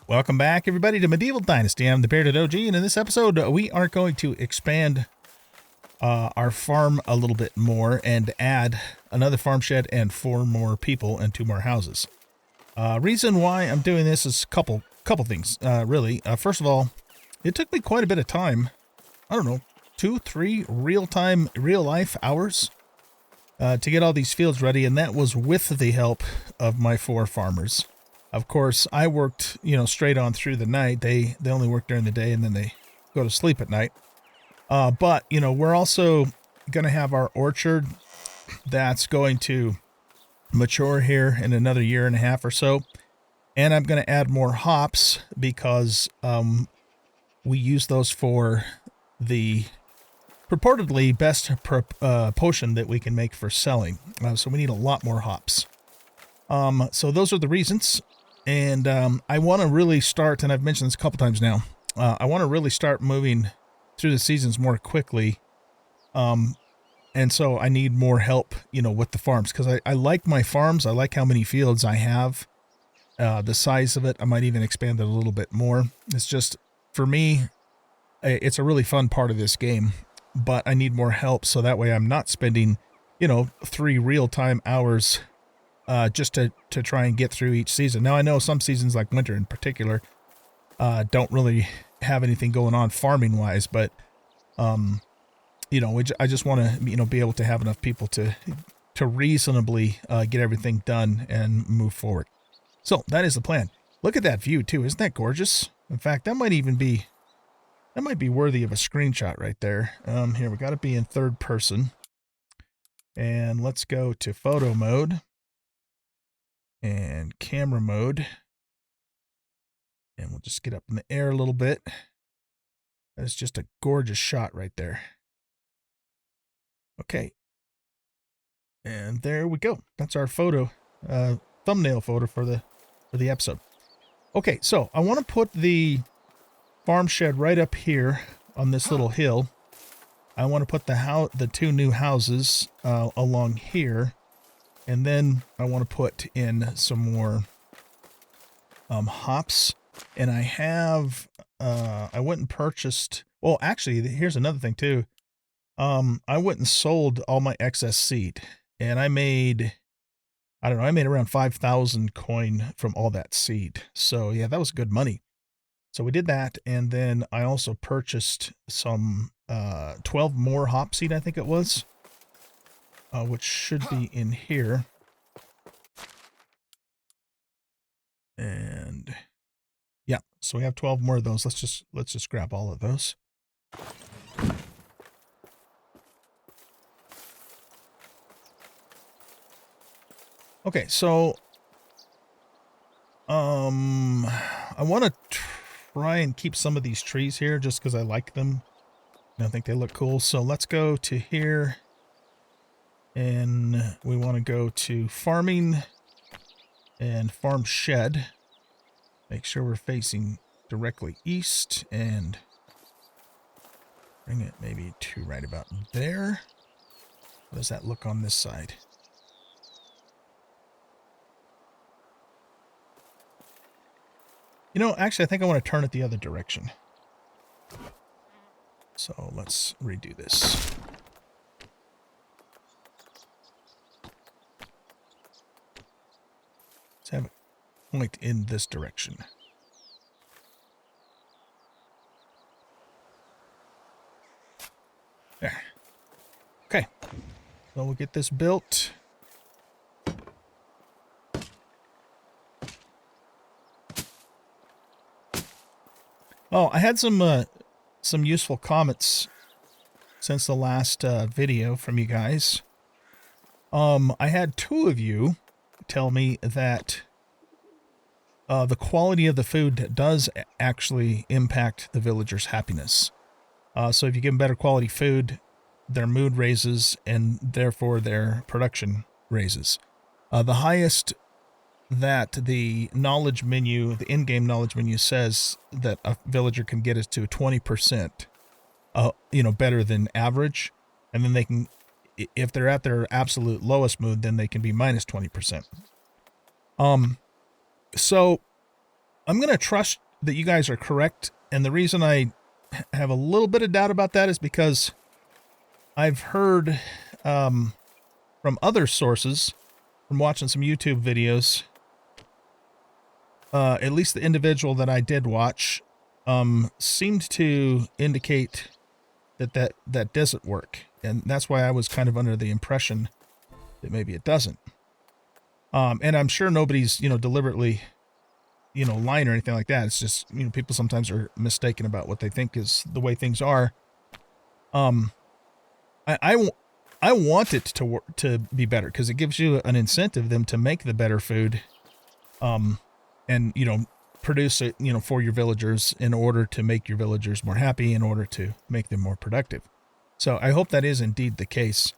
Welcome back, everybody, to Medieval Dynasty. I'm the Bearded OG, and in this episode, we are going to expand our farm a little bit more and add another farm shed and 4 more people and 2 more houses. Reason why I'm doing this is a couple things, really. First of all, it took me quite a bit of time. I don't know, 2, 3 real-life hours to get all these fields ready, and that was with the help of my 4 farmers. Of course, I worked, straight on through the night. They only work during the day, and then they go to sleep at night. But, we're also going to have our orchard that's going to mature here in another year and a half or so. And I'm going to add more hops because we use those for the purportedly best potion that we can make for selling. So we need a lot more hops. So those are the reasons. And I want to really start, and I've mentioned this a couple times now, I want to really start moving through the seasons more quickly. And so I need more help, with the farms, because I like my farms. I like how many fields I have, the size of it. I might even expand it a little bit more. It's just, for me, it's a really fun part of this game, but I need more help so that way I'm not spending, 3 real-time hours just to try and get through each season. Now, I know some seasons, like winter in particular, don't really have anything going on farming-wise, but, I just want to, be able to have enough people to reasonably get everything done and move forward. So, that is the plan. Look at that view, too. Isn't that gorgeous? In fact, that might be worthy of a screenshot right there. Here, we got to be in third person. And let's go to photo mode. And camera mode, and we'll just get up in the air a little bit. That's just a gorgeous shot right there. Okay, and there we go. That's our photo, thumbnail photo for the episode. Okay, so I want to put the farm shed right up here on this little hill. I want to put the 2 new houses along here. And then I want to put in some more hops. And I have, I went and purchased, well, actually, here's another thing too. I went and sold all my excess seed. And I made around 5,000 coin from all that seed. So yeah, that was good money. So we did that. And then I also purchased some 12 more hop seed, I think it was. Which should be in here. And yeah, so we have 12 more of those. Let's just grab all of those. Okay, so I want to try and keep some of these trees here just because I like them. And I think they look cool. So let's go to here. And we want to go to farming and farm shed. Make sure we're facing directly east and bring it maybe to right about there. How does that look on this side? Actually, I think I want to turn it the other direction. So let's redo this. Let's have it point in this direction. There. Okay. So we'll get this built. Oh, I had some useful comments since the last video from you guys. I had 2 of you tell me that the quality of the food does actually impact the villagers' happiness. So if you give them better quality food, their mood raises and therefore their production raises. The highest that the knowledge menu, the in-game knowledge menu says that a villager can get is to 20%, better than average. And then they can, if they're at their absolute lowest mood, then they can be minus 20%. So I'm going to trust that you guys are correct. And the reason I have a little bit of doubt about that is because I've heard from other sources, from watching some YouTube videos, at least the individual that I did watch, seemed to indicate that doesn't work. And that's why I was kind of under the impression that maybe it doesn't. And I'm sure nobody's, deliberately, lying or anything like that. It's just, people sometimes are mistaken about what they think is the way things are. I want it to work, to be better, because it gives you an incentive them to make the better food, and produce it for your villagers in order to make your villagers more happy, in order to make them more productive. So I hope that is indeed the case.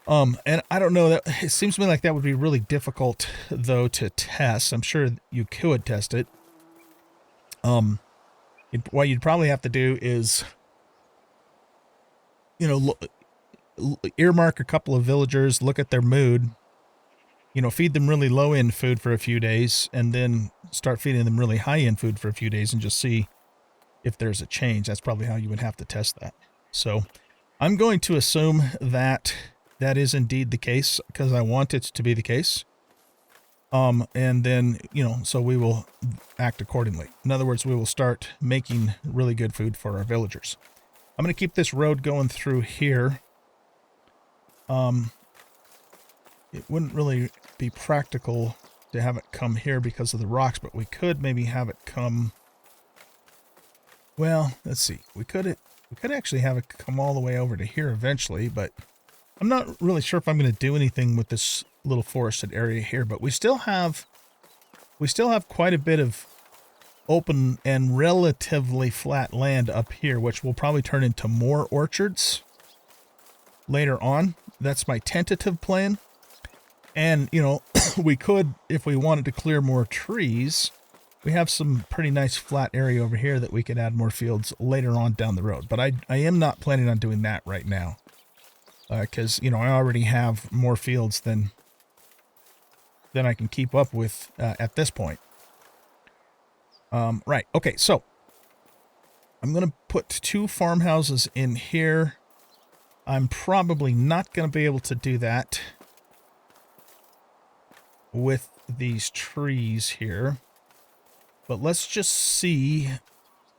And I don't know, that it seems to me like that would be really difficult though to test. I'm sure you could test it. What you'd probably have to do is earmark a couple of villagers, look at their mood, feed them really low-end food for a few days, and then start feeding them really high-end food for a few days and just see if there's a change. That's probably how you would have to test that. So I'm going to assume that that is indeed the case, because I want it to be the case. And then, so we will act accordingly. In other words, we will start making really good food for our villagers. I'm going to keep this road going through here. It wouldn't really be practical to have it come here because of the rocks, but we could maybe have it come, well, let's see. We could actually have it come all the way over to here eventually, but I'm not really sure if I'm going to do anything with this little forested area here, but we still have quite a bit of open and relatively flat land up here, which will probably turn into more orchards later on. That's my tentative plan. And, we could, if we wanted to clear more trees, we have some pretty nice flat area over here that we could add more fields later on down the road. But I am not planning on doing that right now. Because, I already have more fields than I can keep up with at this point. Right. Okay, so I'm going to put 2 farmhouses in here. I'm probably not going to be able to do that with these trees here. But let's just see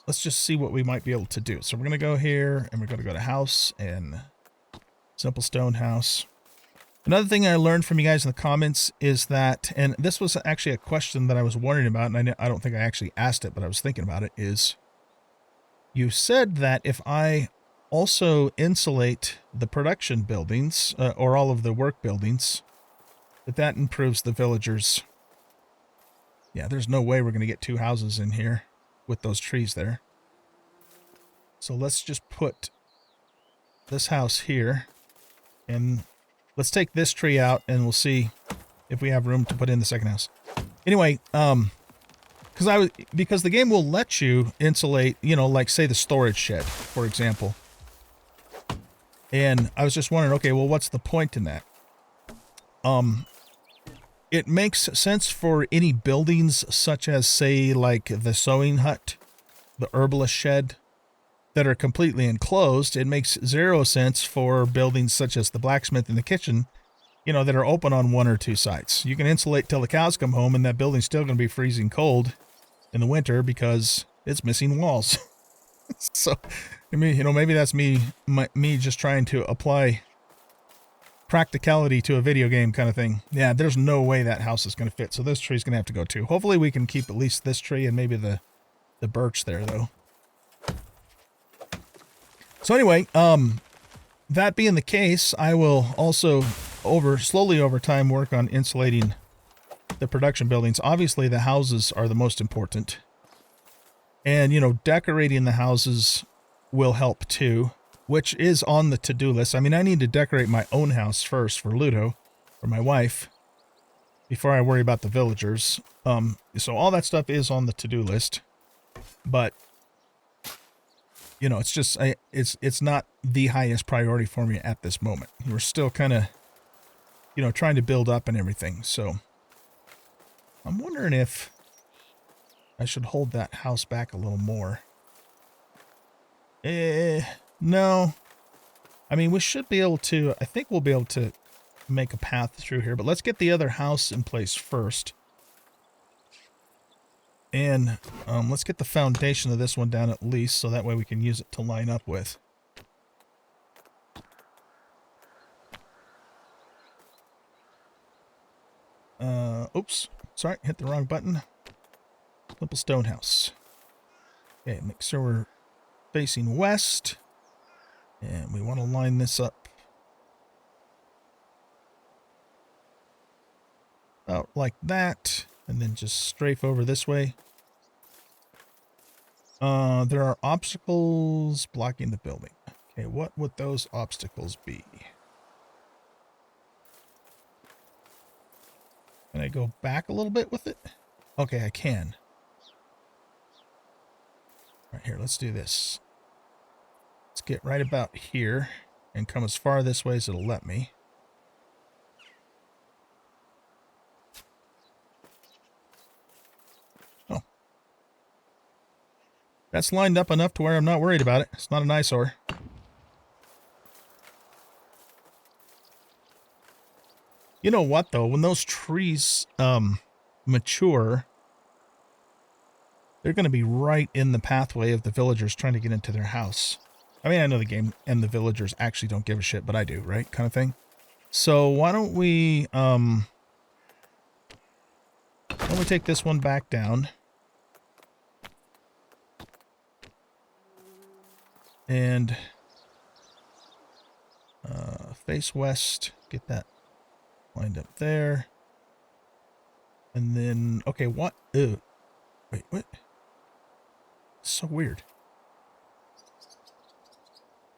what we might be able to do. So we're going to go here, and we're going to go to house and simple stone house. Another thing I learned from you guys in the comments is that, and this was actually a question that I was wondering about, and I don't think I actually asked it, but I was thinking about it, is you said that if I also insulate the production buildings, or all of the work buildings, that improves the villagers. Yeah, there's no way we're going to get 2 houses in here with those trees there. So let's just put this house here, and let's take this tree out, and we'll see if we have room to put in the second house. Anyway, because the game will let you insulate, like say the storage shed, for example. And I was just wondering, okay, well, what's the point in that? It makes sense for any buildings such as, say, like the sewing hut, the herbalist shed, that are completely enclosed. It makes 0 sense for buildings such as the blacksmith and the kitchen, that are open on 1 or 2 sides. You can insulate till the cows come home, and that building's still going to be freezing cold in the winter because it's missing walls. So, I mean, maybe that's me just trying to apply practicality to a video game kind of thing. Yeah, there's no way that house is going to fit, so this tree's going to have to go too. Hopefully we can keep at least this tree and maybe the birch there, though. So anyway, that being the case, I will also slowly over time work on insulating the production buildings. Obviously, the houses are the most important. And, decorating the houses will help too, which is on the to-do list. I mean, I need to decorate my own house first for Ludo, for my wife, before I worry about the villagers. So all that stuff is on the to-do list. But it's just, it's not the highest priority for me at this moment. We're still kind of, trying to build up and everything. So I'm wondering if I should hold that house back a little more. No. I mean, we should be able to, I think we'll be able to make a path through here, but let's get the other house in place first. And let's get the foundation of this one down at least, so that way we can use it to line up with. Oops. Sorry, hit the wrong button. Simple stone house. Okay, make sure we're facing west. And we want to line this up about like that. And then just strafe over this way. There are obstacles blocking the building. Okay, what would those obstacles be? Can I go back a little bit with it? Okay, I can. Right here, let's do this. Let's get right about here and come as far this way as it'll let me. Oh. That's lined up enough to where I'm not worried about it. It's not an eyesore. You know what, though? When those trees mature, they're going to be right in the pathway of the villagers trying to get into their house. I mean, I know the game and the villagers actually don't give a shit, but I do, right? Kind of thing. So why don't we take this one back down. And face west, get that lined up there. And then, okay, what? Wait, what? So weird.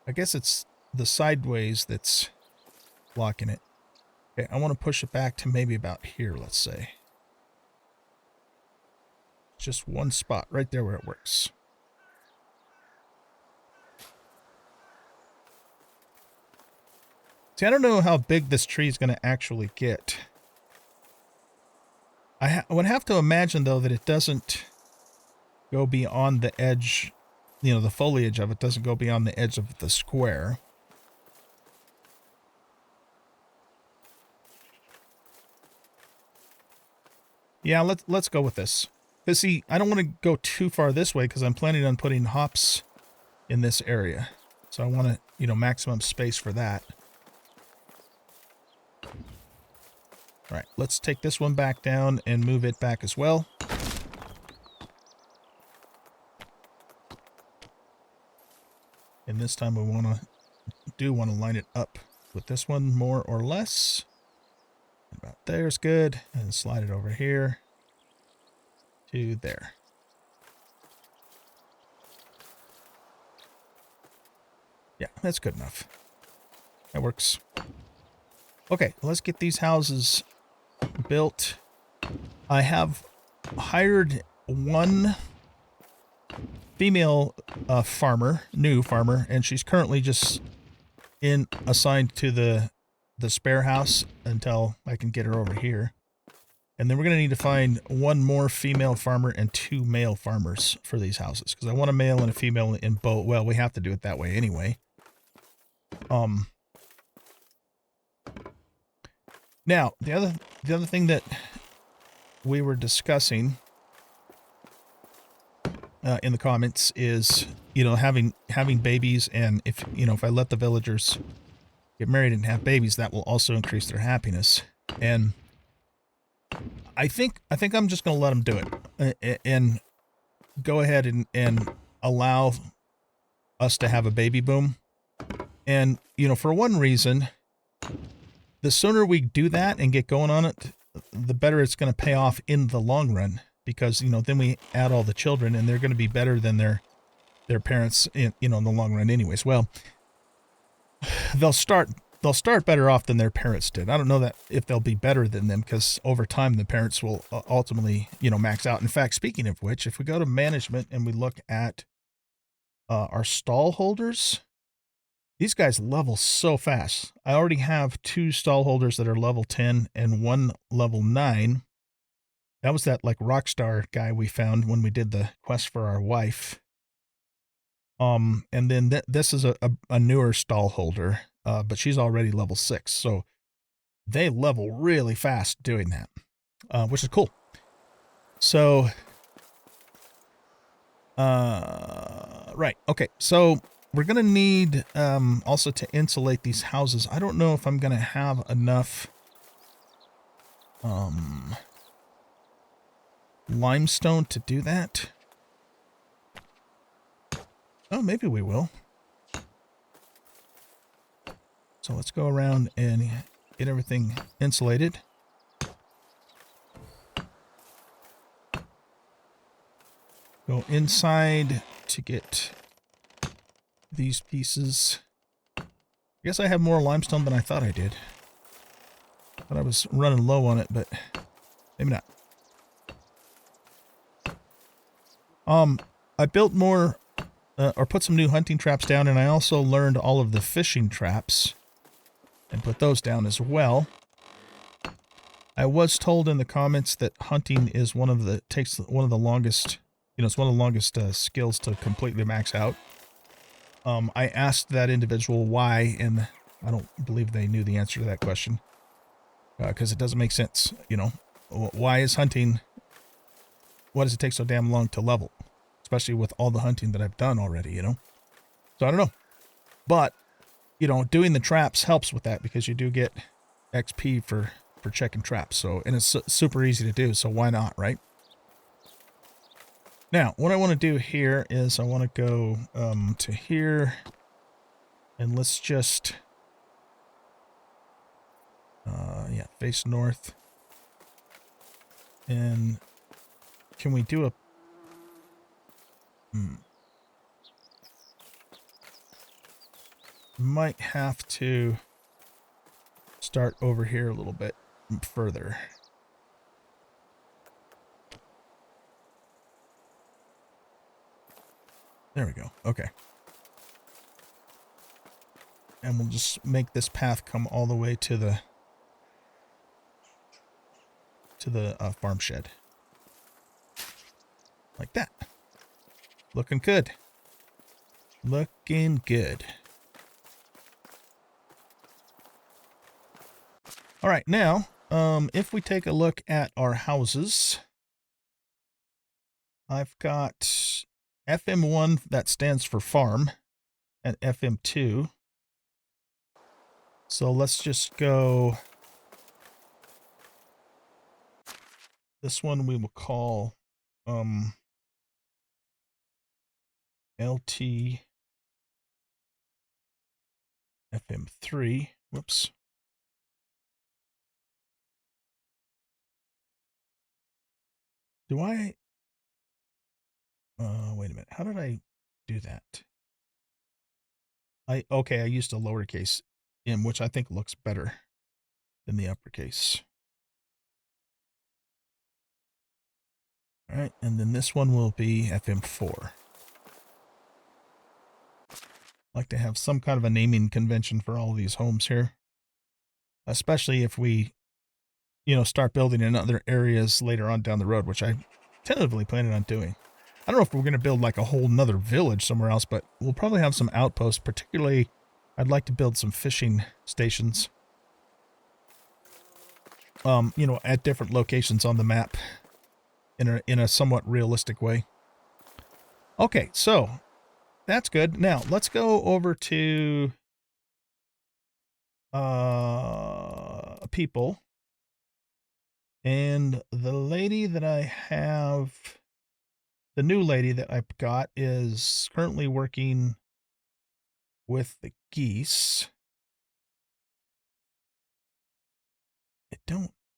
I guess it's the sideways that's blocking it. Okay, I want to push it back to maybe about here, let's say. Just one spot right there where it works. See, I don't know how big this tree is going to actually get. I would have to imagine, though, that it doesn't go beyond the edge. You know, the foliage of it doesn't go beyond the edge of the square. Yeah, let's go with this. Because, see, I don't want to go too far this way because I'm planning on putting hops in this area. So I want to, you know, maximum space for that. All right, let's take this one back down and move it back as well. And this time we want to line it up with this one more or less. About there's good. And slide it over here to there. Yeah, that's good enough. That works. Okay, let's get these houses built. I have hired one female farmer, new farmer, and she's currently just assigned to the spare house until I can get her over here. And then we're going to need to find one more female farmer and 2 male farmers for these houses, because I want a male and a female in both. Well, we have to do it that way anyway. Now, the other thing that we were discussing in the comments is, you know, having babies, and if I let the villagers get married and have babies, that will also increase their happiness. And I think I'm just going to let them do it and go ahead and allow us to have a baby boom. And, you know, for one reason, the sooner we do that and get going on it, the better it's going to pay off in the long run. Because, you know, then we add all the children and they're going to be better than their parents in the long run anyways. Well, they'll start better off than their parents did. I don't know that if they'll be better than them, because over time the parents will ultimately, you know, max out. In fact, speaking of which, if we go to management and we look at our stall holders, these guys level so fast. I already have 2 stall holders that are level 10 and 1 level 9. That was that like rock star guy we found when we did the quest for our wife. And then this is a newer stall holder, but she's already level 6. So they level really fast doing that, which is cool. So, right. Okay. So we're going to need, also to insulate these houses. I don't know if I'm going to have enough, limestone to do that. Oh, maybe we will. So let's go around and get everything insulated. Go inside to get these pieces. I guess I have more limestone than I thought I did. But I was running low on it, but maybe not. I built more, or put some new hunting traps down, and I also learned all of the fishing traps and put those down as well. I was told in the comments that hunting is takes one of the longest, it's one of the longest skills to completely max out. I asked that individual why, and I don't believe they knew the answer to that question. Because it doesn't make sense, Why is hunting, why does it take so damn long to level? Especially with all the hunting that I've done already, So I don't know. But, doing the traps helps with that because you do get XP for checking traps. So, and it's super easy to do, so why not, right? Now, what I want to do here is I want to go to here, and let's just, yeah, face north. And can we do a, might have to start over here a little bit further. There we go. Okay. And we'll just make this path come all the way to the farm shed. Like that. Looking good. Looking good. All right, now, if we take a look at our houses, I've got FM1, that stands for farm, and FM2. So let's just go, this one we will call LT FM3. Whoops. Do I, wait a minute. How did I do that? Okay, I used a lowercase m, which I think looks better than the uppercase. All right, and then this one will be FM4. Like to have some kind of a naming convention for all of these homes here, especially if we, start building in other areas later on down the road, which I tentatively planning on doing. I don't know if we're going to build like a whole nother village somewhere else, but we'll probably have some outposts. Particularly, I'd like to build some fishing stations, at different locations on the map in a somewhat realistic way. Okay, so that's good. Now let's go over to people. And the lady that I have, the new lady that I've got, is currently working with the geese.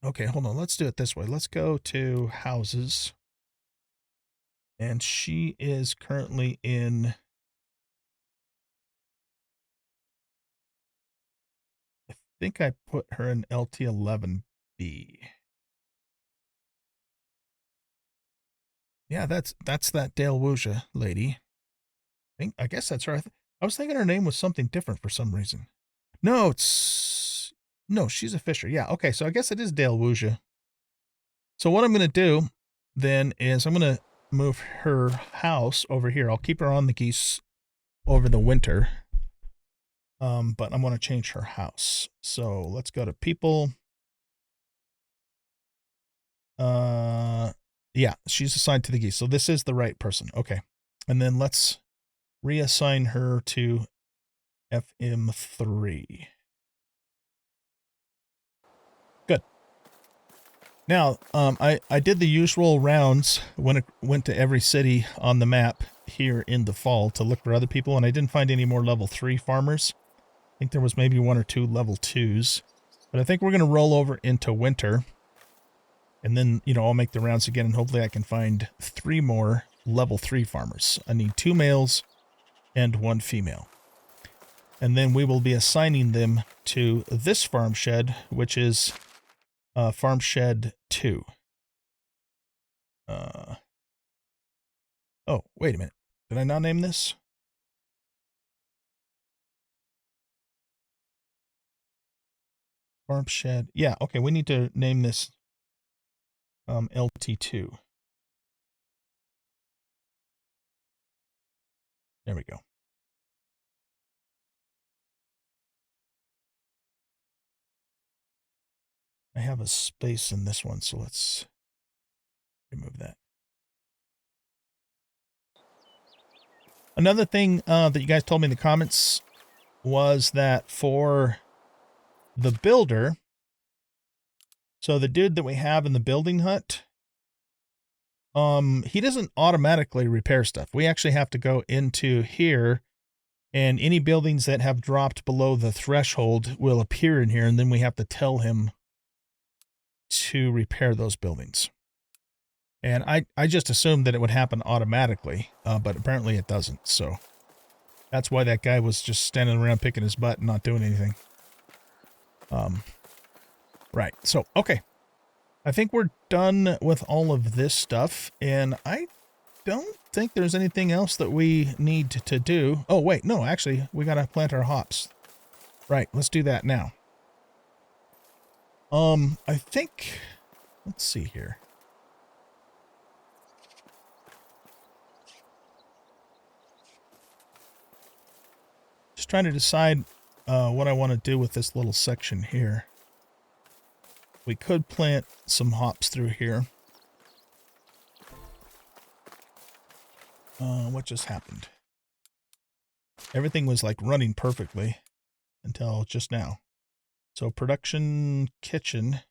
Okay, hold on. Let's do it this way. Let's go to houses. And she is currently in, I think I put her in LT11B. Yeah, that's that Dale Wuja lady. I guess that's her. I was thinking her name was something different for some reason. No, she's a fisher. Yeah, okay, so I guess it is Dale Wuja. So what I'm going to do then is I'm going to move her house over here. I'll keep her on the geese over the winter. But I'm going to change her house. So let's go to people. Yeah, she's assigned to the geese. So this is the right person. Okay. And then let's reassign her to FM3. Good. Now, I did the usual rounds when it went to every city on the map here in the fall to look for other people, and I didn't find any more level 3 farmers. I think there was maybe 1 or 2 level 2s. But I think we're going to roll over into winter. And then, you know, I'll make the rounds again, and hopefully I can find 3 more level 3 farmers. I need 2 males and 1 female. And then we will be assigning them to this farm shed, which is farm shed 2. Oh, wait a minute. Did I not name this? Farm shed. Yeah, okay, we need to name this LT2. There we go. I have a space in this one, so let's remove that. Another thing that you guys told me in the comments was that for the builder, so the dude that we have in the building hut, he doesn't automatically repair stuff. We actually have to go into here, and any buildings that have dropped below the threshold will appear in here, and then we have to tell him to repair those buildings. And I just assumed that it would happen automatically, but apparently it doesn't. So that's why that guy was just standing around picking his butt and not doing anything. Right. So, okay. I think we're done with all of this stuff, and I don't think there's anything else that we need to do. Oh, wait. No, actually, we got to plant our hops. Right. Let's do that now. I think, let's see here. Just trying to decide what I want to do with this little section here. We could plant some hops through here. What just happened? Everything was like running perfectly until just now. So production kitchen.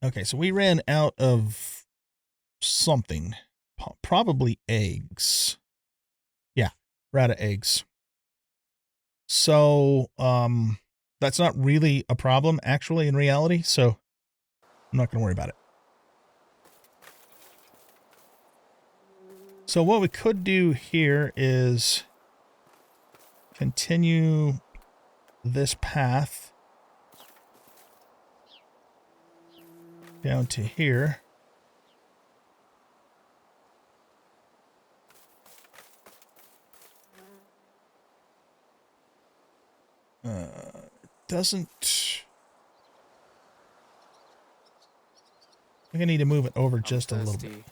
Okay, so we ran out of something. Probably eggs. Yeah, we're out of eggs. So, that's not really a problem, actually, in reality, so I'm not going to worry about it. So what we could do here is continue this path down to here. Doesn't... I think I need to move it over just a little bit.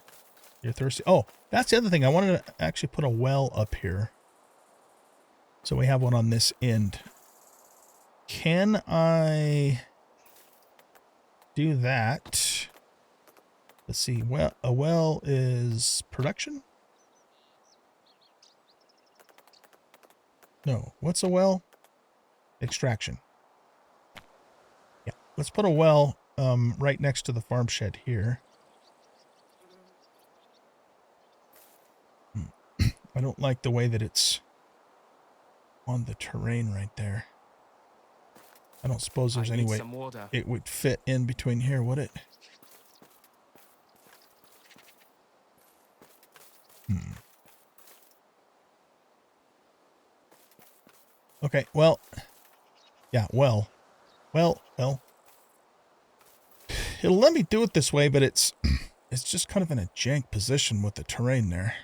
You're thirsty? Oh, that's the other thing. I wanted to actually put a well up here. So we have one on this end. Can I do that? Let's see. Well, a well is production? No. What's a well? Extraction. Yeah. Let's put a well right next to the farm shed here. I don't like the way that it's on the terrain right there. I don't suppose there's any way it would fit in between here, would it? Okay, well. Yeah, well. It'll let me do it this way, but it's just kind of in a jank position with the terrain there.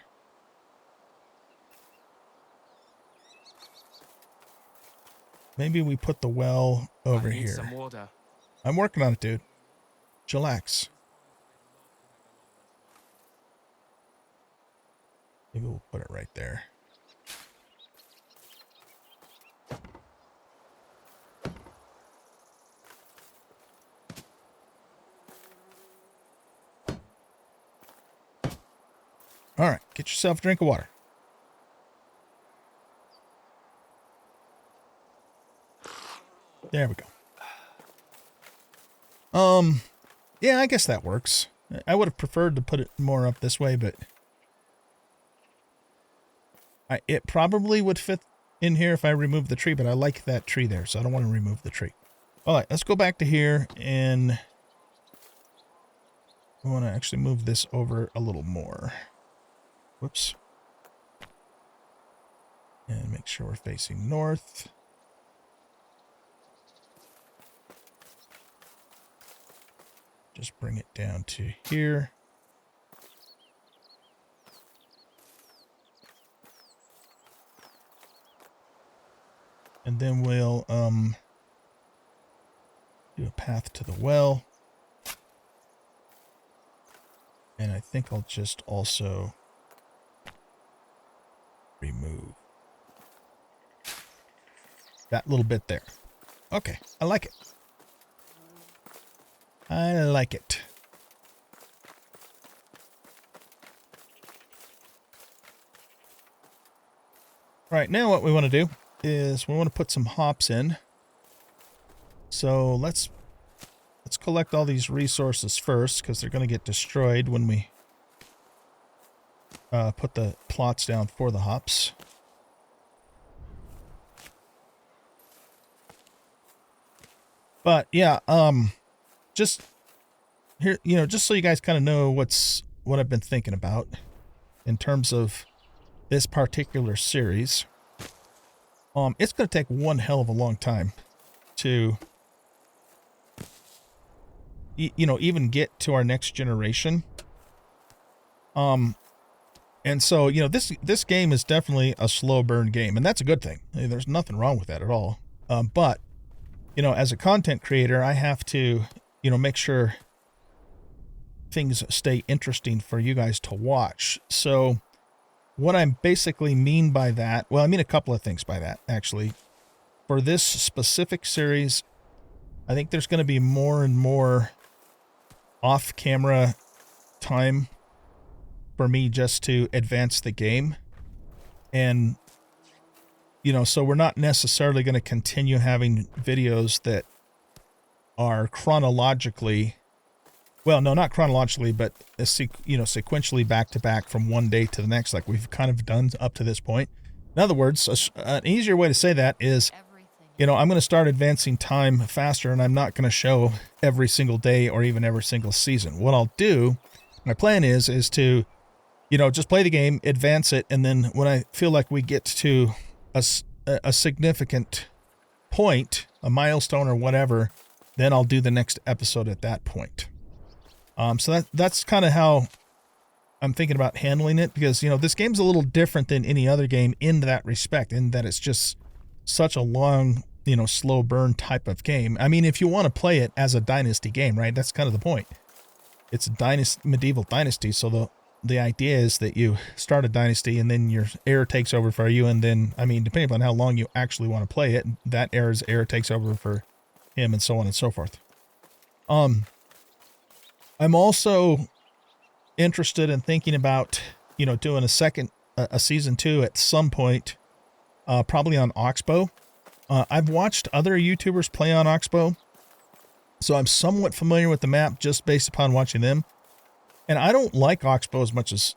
Maybe we put the well over here. Some water. I'm working on it, dude. Chillax. Maybe we'll put it right there. All right, get yourself a drink of water. There we go. Yeah, I guess that works. I would have preferred to put it more up this way, but it probably would fit in here if I remove the tree, but I like that tree there, so I don't want to remove the tree. All right, let's go back to here, and I want to actually move this over a little more. Whoops. And make sure we're facing north. Just bring it down to here. And then we'll do a path to the well. And I think I'll just also remove that little bit there. Okay, I like it. I like it. All right, now what we want to do is we want to put some hops in. So let's collect all these resources first, because they're going to get destroyed when we put the plots down for the hops. But yeah, just here, just so you guys kind of know what I've been thinking about in terms of this particular series. It's going to take one hell of a long time to, even get to our next generation. And so, this game is definitely a slow burn game, and that's a good thing. There's nothing wrong with that at all. But, as a content creator, I have to, make sure things stay interesting for you guys to watch. So what I basically mean by that, well, I mean a couple of things by that, actually. For this specific series, I think there's going to be more and more off-camera time for me just to advance the game. And, so we're not necessarily going to continue having videos that are chronologically, well, no, not chronologically, but, sequentially back to back from one day to the next, like we've kind of done up to this point. In other words, an easier way to say that is, I'm going to start advancing time faster, and I'm not going to show every single day or even every single season. What I'll do, my plan is to, just play the game, advance it, and then when I feel like we get to a significant point, a milestone or whatever, then I'll do the next episode at that point. So that's kind of how I'm thinking about handling it, because, this game's a little different than any other game in that respect, in that it's just such a long, slow burn type of game. I mean, if you want to play it as a Dynasty game, right, that's kind of the point. It's a medieval Dynasty, so the idea is that you start a Dynasty and then your heir takes over for you, and then, I mean, depending on how long you actually want to play it, that heir takes over for him, and so on and so forth. I'm also interested in thinking about, doing a season 2 at some point, probably on Oxbow. I've watched other YouTubers play on Oxbow, so I'm somewhat familiar with the map just based upon watching them. And I don't like Oxbow as much as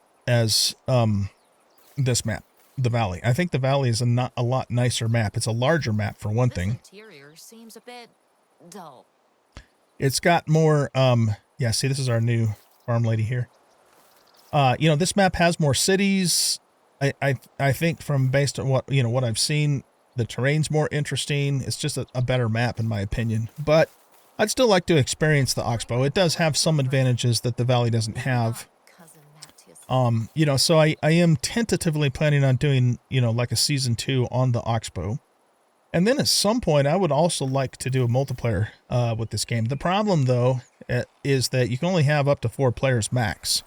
this map, the Valley. I think the Valley is a lot nicer map. It's a larger map, for one thing. This interior seems a bit dull. It's got more, yeah, see, this is our new farm lady here. This map has more cities. I think from based on what I've seen, the terrain's more interesting. It's just a better map in my opinion. But I'd still like to experience the Oxbow. It does have some advantages that the Valley doesn't have. So I am tentatively planning on doing, like a season 2 on the Oxbow. And then at some point, I would also like to do a multiplayer with this game. The problem, though, is that you can only have up to 4 players max.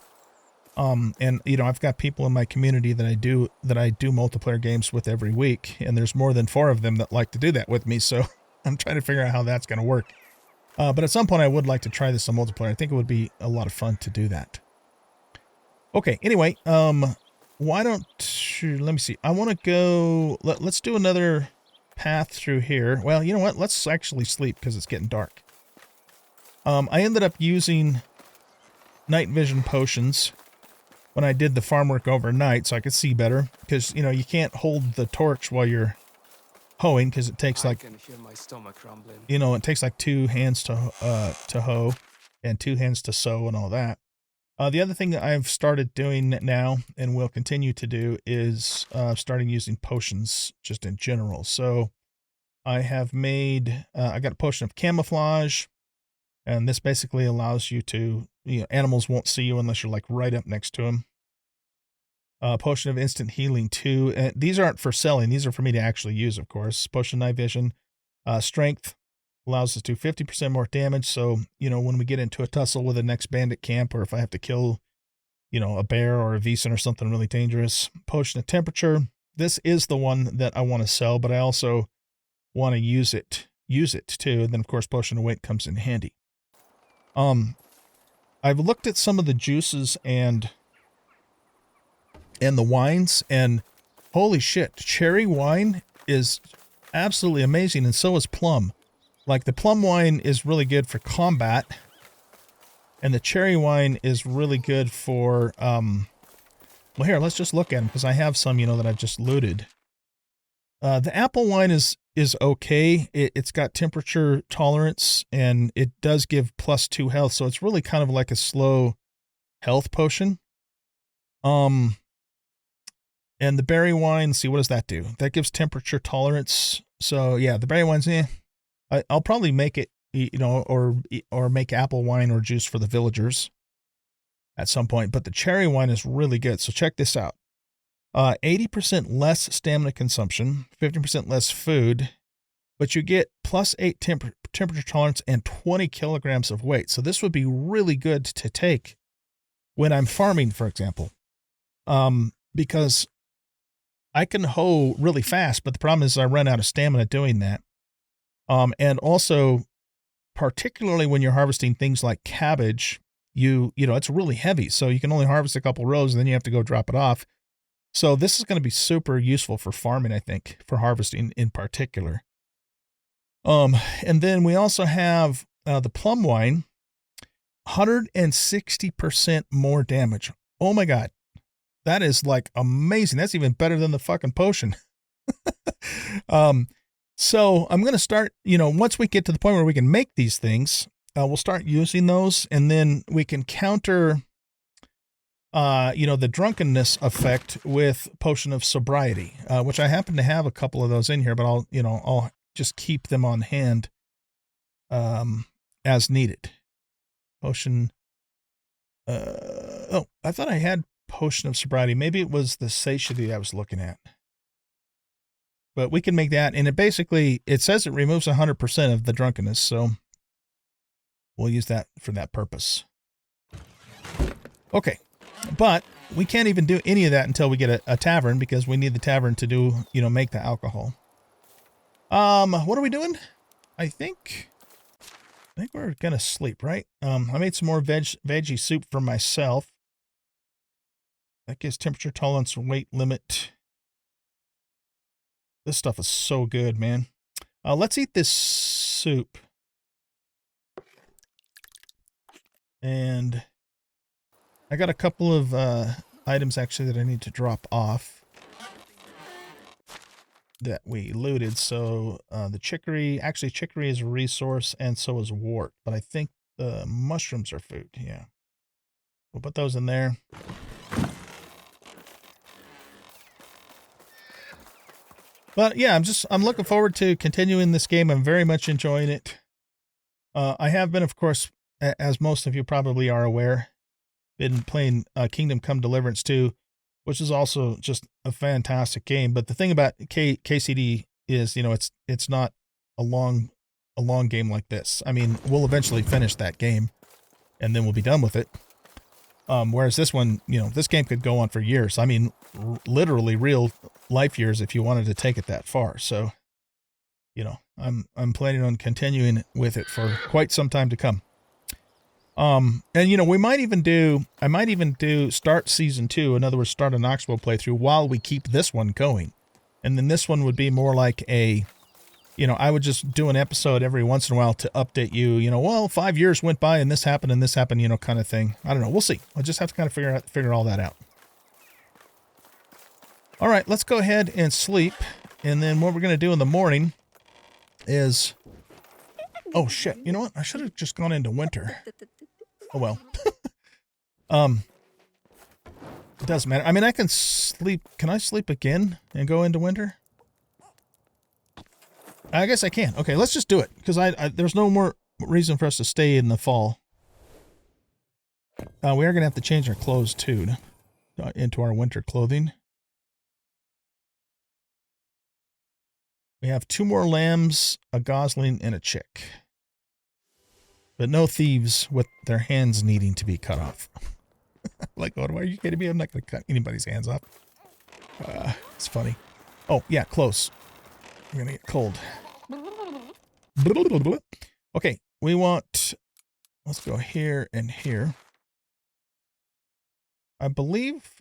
And you know, I've got people in my community that I do multiplayer games with every week, and there's more than 4 of them that like to do that with me. So I'm trying to figure out how that's going to work. But at some point, I would like to try this on multiplayer. I think it would be a lot of fun to do that. Okay. Anyway, why don't let me see. I want to go. Let's do another path through here. Well, you know what? Let's actually sleep because it's getting dark. I ended up using night vision potions when I did the farm work overnight so I could see better, because, you know, you can't hold the torch while you're hoeing because it takes like, you know, it takes like 2 hands to hoe and 2 hands to sow and all that. The other thing that I've started doing now and will continue to do is starting using potions just in general. So I have made, I got a potion of camouflage, and this basically allows you to, you know, animals won't see you unless you're like right up next to them. Potion of instant healing 2. These aren't for selling. These are for me to actually use, of course. Potion night vision. Strength allows us to do 50% more damage. So, you know, when we get into a tussle with the next bandit camp, or if I have to kill, you know, a bear or a Vison or something really dangerous. Potion of temperature. This is the one that I want to sell, but I also want to use it too. And then of course, potion of weight comes in handy. I've looked at some of the juices and the wines, and holy shit, cherry wine is absolutely amazing, and so is plum. Like, the plum wine is really good for combat, and the cherry wine is really good for, well, here, let's just look at them, because I have some, you know, that I've just looted. The apple wine is okay. It's got temperature tolerance, and it does give +2 health, so it's really kind of like a slow health potion. And the berry wine, see, what does that do? That gives temperature tolerance. So yeah, the berry wine's, I'll probably make it, you know, or make apple wine or juice for the villagers at some point. But the cherry wine is really good. So check this out. 80% less stamina consumption, 50% less food, but you get +8 temperature tolerance and 20 kilograms of weight. So this would be really good to take when I'm farming, for example. Because I can hoe really fast, but the problem is I run out of stamina doing that. And also, particularly when you're harvesting things like cabbage, you know, it's really heavy. So you can only harvest a couple rows and then you have to go drop it off. So this is going to be super useful for farming, I think, for harvesting in particular. And then we also have the plum wine, 160% more damage. Oh my God. That is like amazing. That's even better than the fucking potion. So I'm going to start, you know, once we get to the point where we can make these things, we'll start using those, and then we can counter, you know, the drunkenness effect with potion of sobriety, which I happen to have a couple of those in here, but I'll just keep them on hand, as needed. Potion. Oh, I thought I had potion of sobriety. Maybe it was the satiety I was looking at. But we can make that, and it says it removes 100% of the drunkenness, so we'll use that for that purpose. Okay, but we can't even do any of that until we get a tavern, because we need the tavern to do, you know, make the alcohol. What are we doing? I think we're gonna sleep, right? I made some more veggie soup for myself. That gives temperature tolerance and weight limit. This stuff is so good, man. Let's eat this soup. And I got a couple of items actually that I need to drop off that we looted. So the chicory is a resource, and so is wart. But I think the mushrooms are food. Yeah. We'll put those in there. But yeah, I'm looking forward to continuing this game. I'm very much enjoying it. I have been, of course, as most of you probably are aware, been playing Kingdom Come Deliverance 2, which is also just a fantastic game. But the thing about KCD is, you know, it's not a long game like this. I mean, we'll eventually finish that game and then we'll be done with it. Whereas this one, you know, this game could go on for years. I mean, literally real life years if you wanted to take it that far. So, you know, I'm planning on continuing with it for quite some time to come. And you know, I might even do start season 2. In other words, start a Knoxville playthrough while we keep this one going. And then this one would be more like a, you know, I would just do an episode every once in a while to update you, you know, well, 5 years went by and this happened, you know, kind of thing. I don't know. We'll see. I'll just have to kind of figure all that out. All right, let's go ahead and sleep. And then what we're going to do in the morning is, oh shit. You know what? I should have just gone into winter. Oh, well. It doesn't matter. I mean, I can sleep. Can I sleep again and go into winter? I guess I can. Okay, let's just do it. Because there's no more reason for us to stay in the fall. We are going to have to change our clothes, too, into our winter clothing. We have 2 more lambs, a gosling, and a chick. But no thieves with their hands needing to be cut off. Like, oh, are you kidding me? I'm not going to cut anybody's hands off. It's funny. Oh, yeah, close. I'm going to get cold. Okay, we want... Let's go here and here. I believe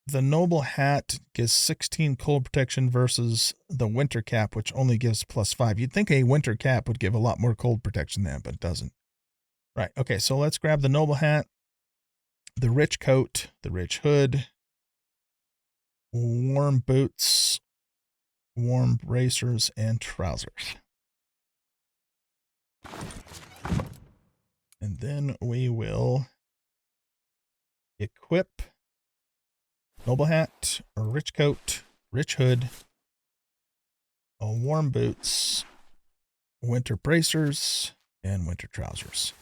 the noble hat gives 16 cold protection versus the winter cap, which only gives +5. You'd think a winter cap would give a lot more cold protection than that, but it doesn't. Right, okay, so let's grab the noble hat, the rich coat, the rich hood, warm boots, warm bracers, and trousers. And then we will equip noble hat, a rich coat, rich hood, a warm boots, winter bracers, and winter trousers.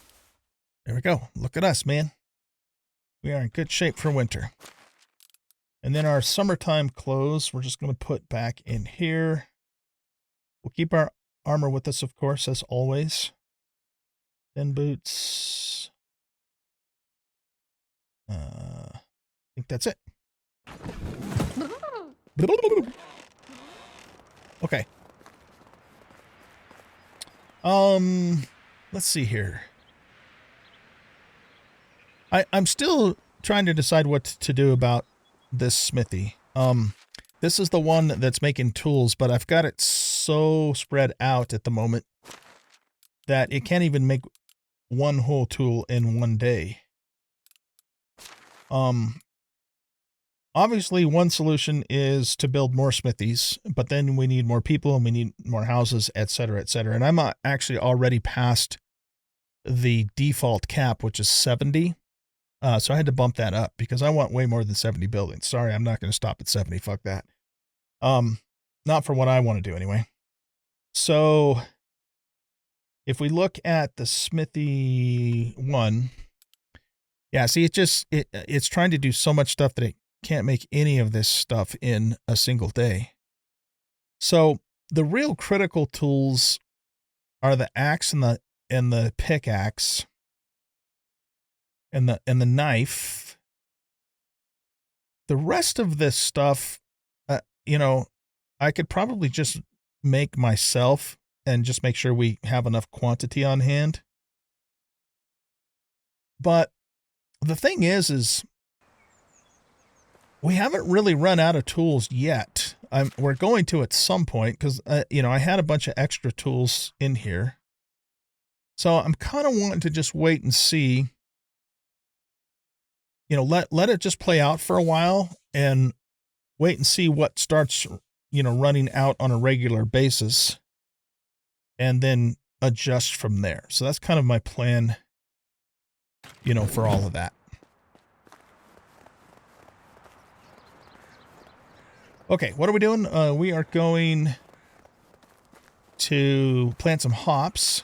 There we go. Look at us, man. We are in good shape for winter. And then our summertime clothes, we're just going to put back in here. We'll keep our armor with us, of course, as always. Thin boots. I think that's it. Okay. Let's see here. I'm still trying to decide what to do about this smithy. This is the one that's making tools, but I've got it so spread out at the moment that it can't even make one whole tool in one day. Obviously one solution is to build more smithies, but then we need more people and we need more houses, etc., etc. And I'm actually already past the default cap, which is 70. So I had to bump that up because I want way more than 70 buildings. Sorry, I'm not going to stop at 70. Fuck that. Not for what I want to do anyway. So if we look at the smithy one, yeah, see, it's trying to do so much stuff that it can't make any of this stuff in a single day. So the real critical tools are the axe and the pickaxe. And the knife. The rest of this stuff, you know, I could probably just make myself and just make sure we have enough quantity on hand. But the thing is we haven't really run out of tools yet. We're going to at some point because, you know, I had a bunch of extra tools in here. So I'm kind of wanting to just wait and see. You know, let it just play out for a while and wait and see what starts, you know, running out on a regular basis and then adjust from there. So that's kind of my plan, you know, for all of that. Okay, what are we doing? We are going to plant some hops.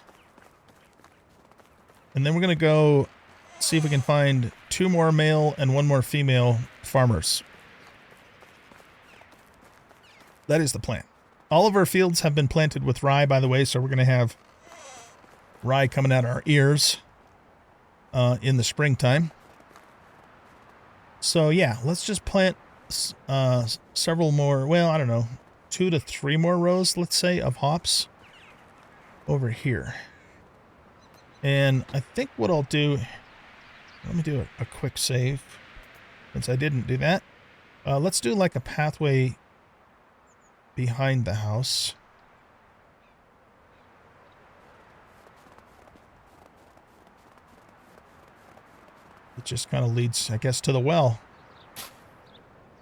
And then we're going to go see if we can find 2 more male and 1 more female farmers. That is the plan. All of our fields have been planted with rye, by the way, so we're going to have rye coming out of our ears in the springtime. So yeah, let's just plant several more, well, I don't know, 2 to 3 more rows, let's say, of hops over here. And I think what I'll do, let me do a quick save, since I didn't do that. Let's do like a pathway behind the house. It just kind of leads, I guess, to the well.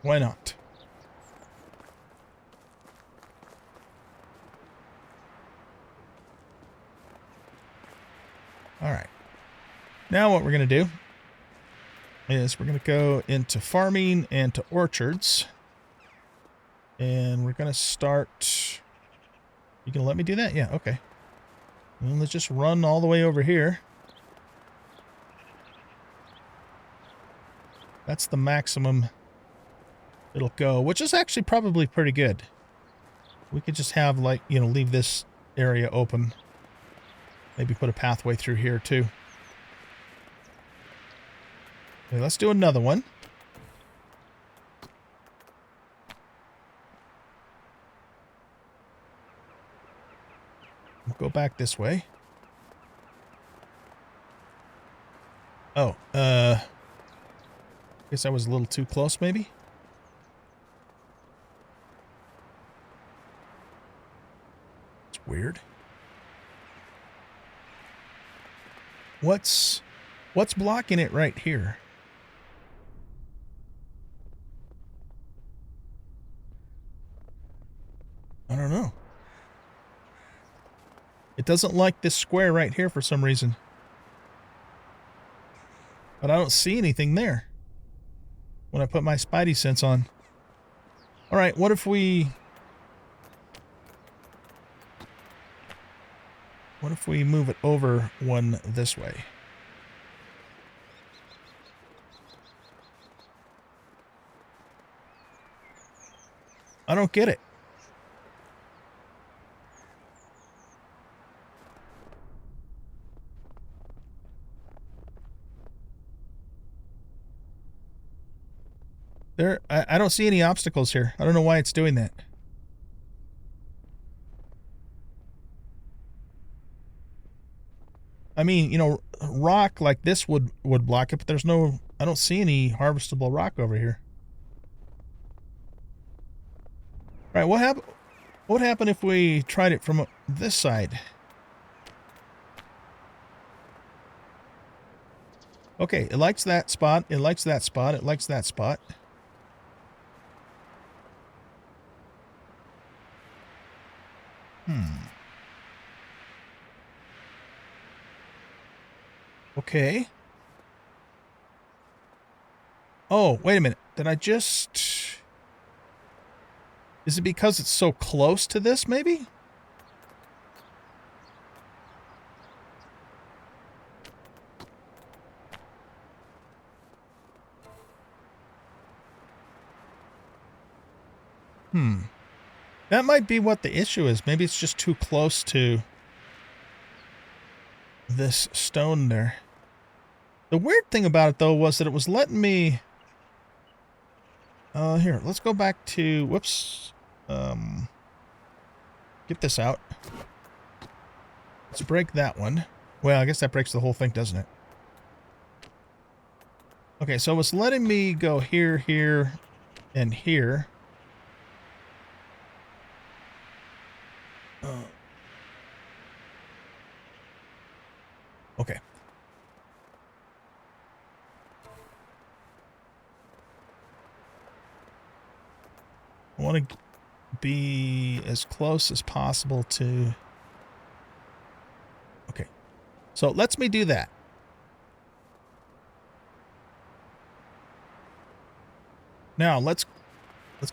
Why not? All right. Now what we're going to do is we're going to go into farming and to orchards. And we're going to start... You going to let me do that? Yeah, okay. And let's just run all the way over here. That's the maximum it'll go, which is actually probably pretty good. We could just have, like, you know, leave this area open. Maybe put a pathway through here, too. Okay, let's do another one. We'll go back this way. Oh, guess I was a little too close, maybe? It's weird. What's blocking it right here? I don't know. It doesn't like this square right here for some reason. But I don't see anything there when I put my spidey sense on. All right, what if we move it over one this way? I don't get it. I don't see any obstacles here. I don't know why it's doing that. I mean, you know, rock like this would block it, but there's no... I don't see any harvestable rock over here. All right, what would happen if we tried it from this side? Okay, it likes that spot. It likes that spot. It likes that spot. Okay. Oh, wait a minute. Did I just... Is it because it's so close to this, maybe? That might be what the issue is. Maybe it's just too close to this stone there. The weird thing about it, though, was that it was letting me... here, let's go back to... Whoops. Get this out. Let's break that one. Well, I guess that breaks the whole thing, doesn't it? Okay, so it's letting me go here, here, and here. Okay. I want to be as close as possible to... Okay. So lets me do that. Now let's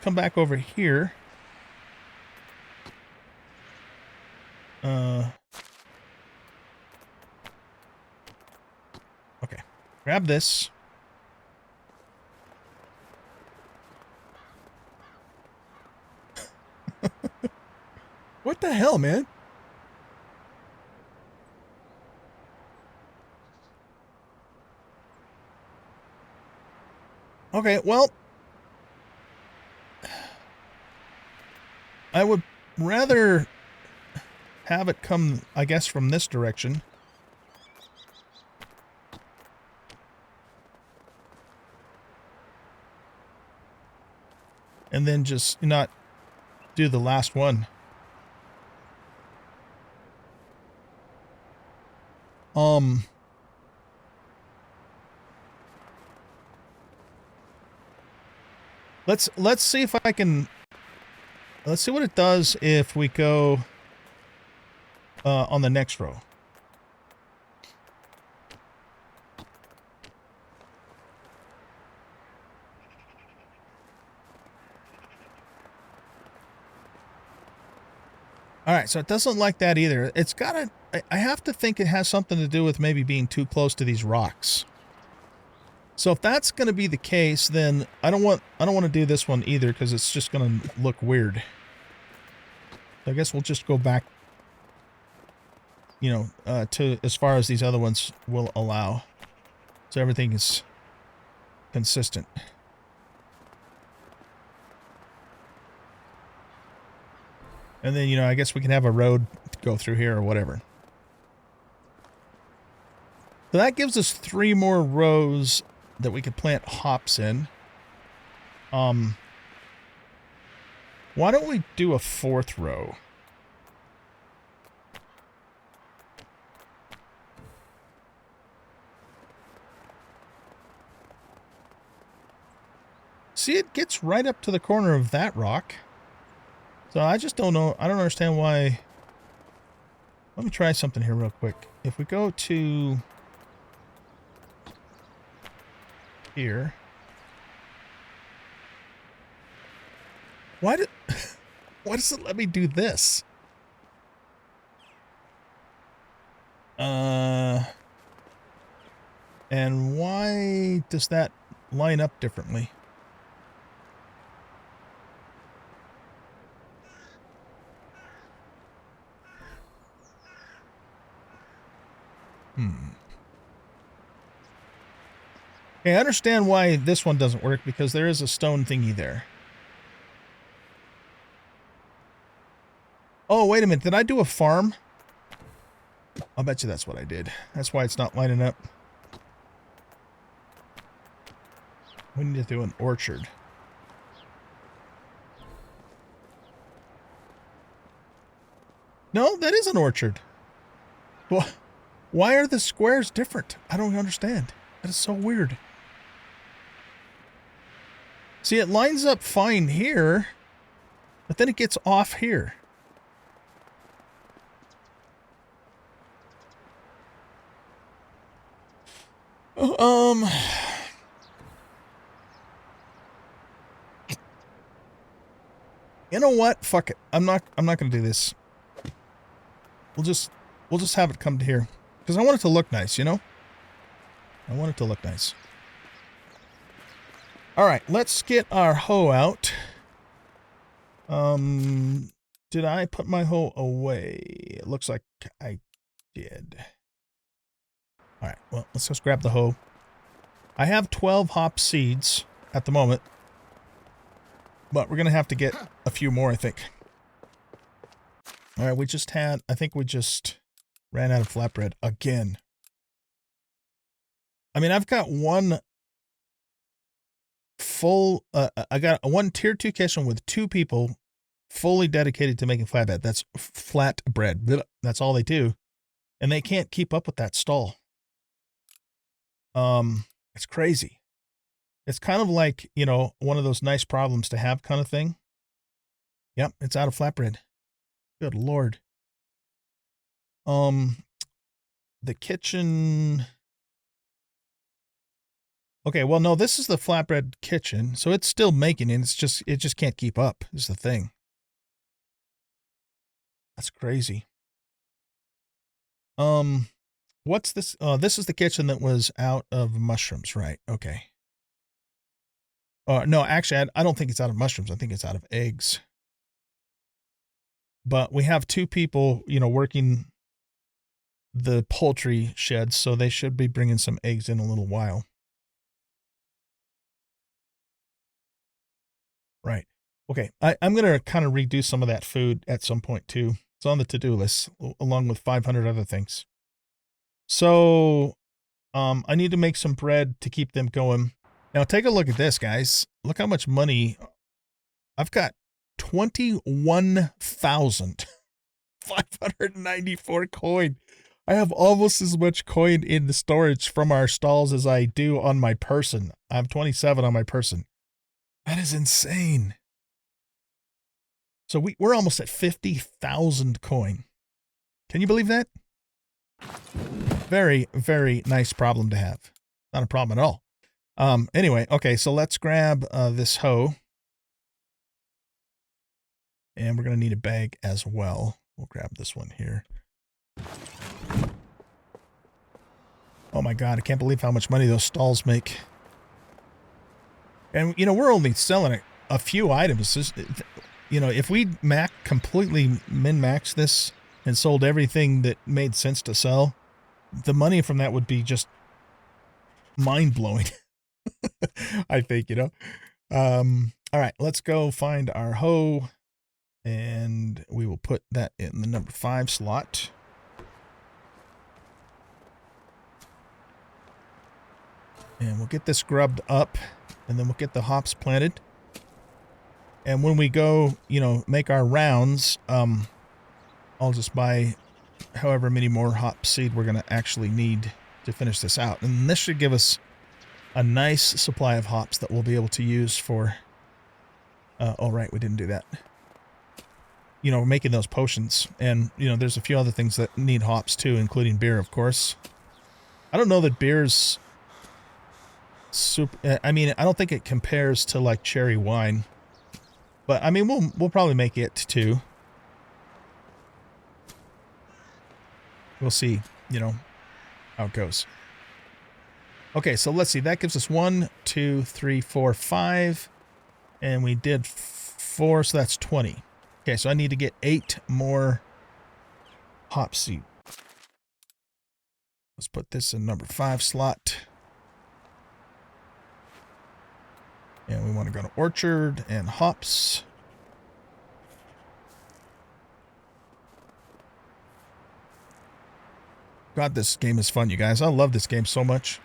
come back over here. Okay. Grab this. What the hell, man? Okay, well, I would rather have it come, I guess, from this direction. And then just not do the last one. Let's see if I can, let's see what it does if we go on the next row. All right, so it doesn't like that either. It's got a, I have to think it has something to do with maybe being too close to these rocks. So if that's going to be the case, then I don't want to do this one either because it's just going to look weird. So I guess we'll just go back, you know, to as far as these other ones will allow. So everything is consistent. And then, you know, I guess we can have a road go through here or whatever. So that gives us 3 more rows that we could plant hops in. Why don't we do a 4th row? See, it gets right up to the corner of that rock. So I just don't know. I don't understand why. Let me try something here real quick. If we go to here. Why does it let me do this? And why does that line up differently? Okay, I understand why this one doesn't work because there is a stone thingy there. Oh, wait a minute. Did I do a farm? I'll bet you that's what I did. That's why it's not lining up. We need to do an orchard. No, that is an orchard. Well, why are the squares different? I don't understand. That is so weird. See, it lines up fine here, but then it gets off here. You know what? Fuck it. I'm not gonna do this. We'll just have it come to here. Because I want it to look nice, you know? I want it to look nice. Alright, let's get our hoe out. Did I put my hoe away? It looks like I did. Alright, well, let's just grab the hoe. I have 12 hop seeds at the moment. But we're going to have to get a few more, I think. Alright, I think we just ran out of flatbread again. I mean, I've got one full, I got one tier 2 kitchen with 2 people fully dedicated to making flatbread. That's flatbread. That's all they do. And they can't keep up with that stall. It's crazy. It's kind of like, you know, one of those nice problems to have kind of thing. Yep, it's out of flatbread. Good Lord. The kitchen. Okay, well, no, this is the flatbread kitchen, so it's still making it. It just can't keep up, is the thing. That's crazy. What's this? Oh, this is the kitchen that was out of mushrooms, right? Okay. No, actually, I don't think it's out of mushrooms. I think it's out of eggs. but we have 2 people, you know, working the poultry sheds, so they should be bringing some eggs in a little while. Right. Okay. I'm going to kind of redo some of that food at some point too. It's on the to-do list along with 500 other things. So, I need to make some bread to keep them going. Now take a look at this, guys. Look how much money I've got. 21,594 coin. I have almost as much coin in the storage from our stalls as I do on my person. I have 27 on my person. That is insane. So we're almost at 50,000 coin. Can you believe that? Very, very nice problem to have. Not a problem at all. Anyway, okay, so let's grab this hoe. And we're going to need a bag as well. We'll grab this one here. Oh my God, I can't believe how much money those stalls make. And, you know, we're only selling a few items. You know, if we completely min-max this and sold everything that made sense to sell, the money from that would be just mind-blowing. I think, you know. All right, let's go find our hoe, and we will put that in the number 5 slot. And we'll get this grubbed up, and then we'll get the hops planted. And when we go, you know, make our rounds, I'll just buy however many more hop seed we're going to actually need to finish this out. And this should give us a nice supply of hops that we'll be able to use for, oh, right, we didn't do that. You know, we're making those potions. And, you know, there's a few other things that need hops too, including beer, of course. I don't know that beer's super, I mean, I don't think it compares to like cherry wine. But, I mean, we'll probably make it too. We'll see, you know, how it goes. Okay, so let's see. That gives us 1, 2, 3, 4, 5. And we did 4, so that's 20. Okay, so I need to get 8 more hop seed. Let's put this in number 5 slot. And we want to go to orchard and hops. God, this game is fun, you guys. I love this game so much.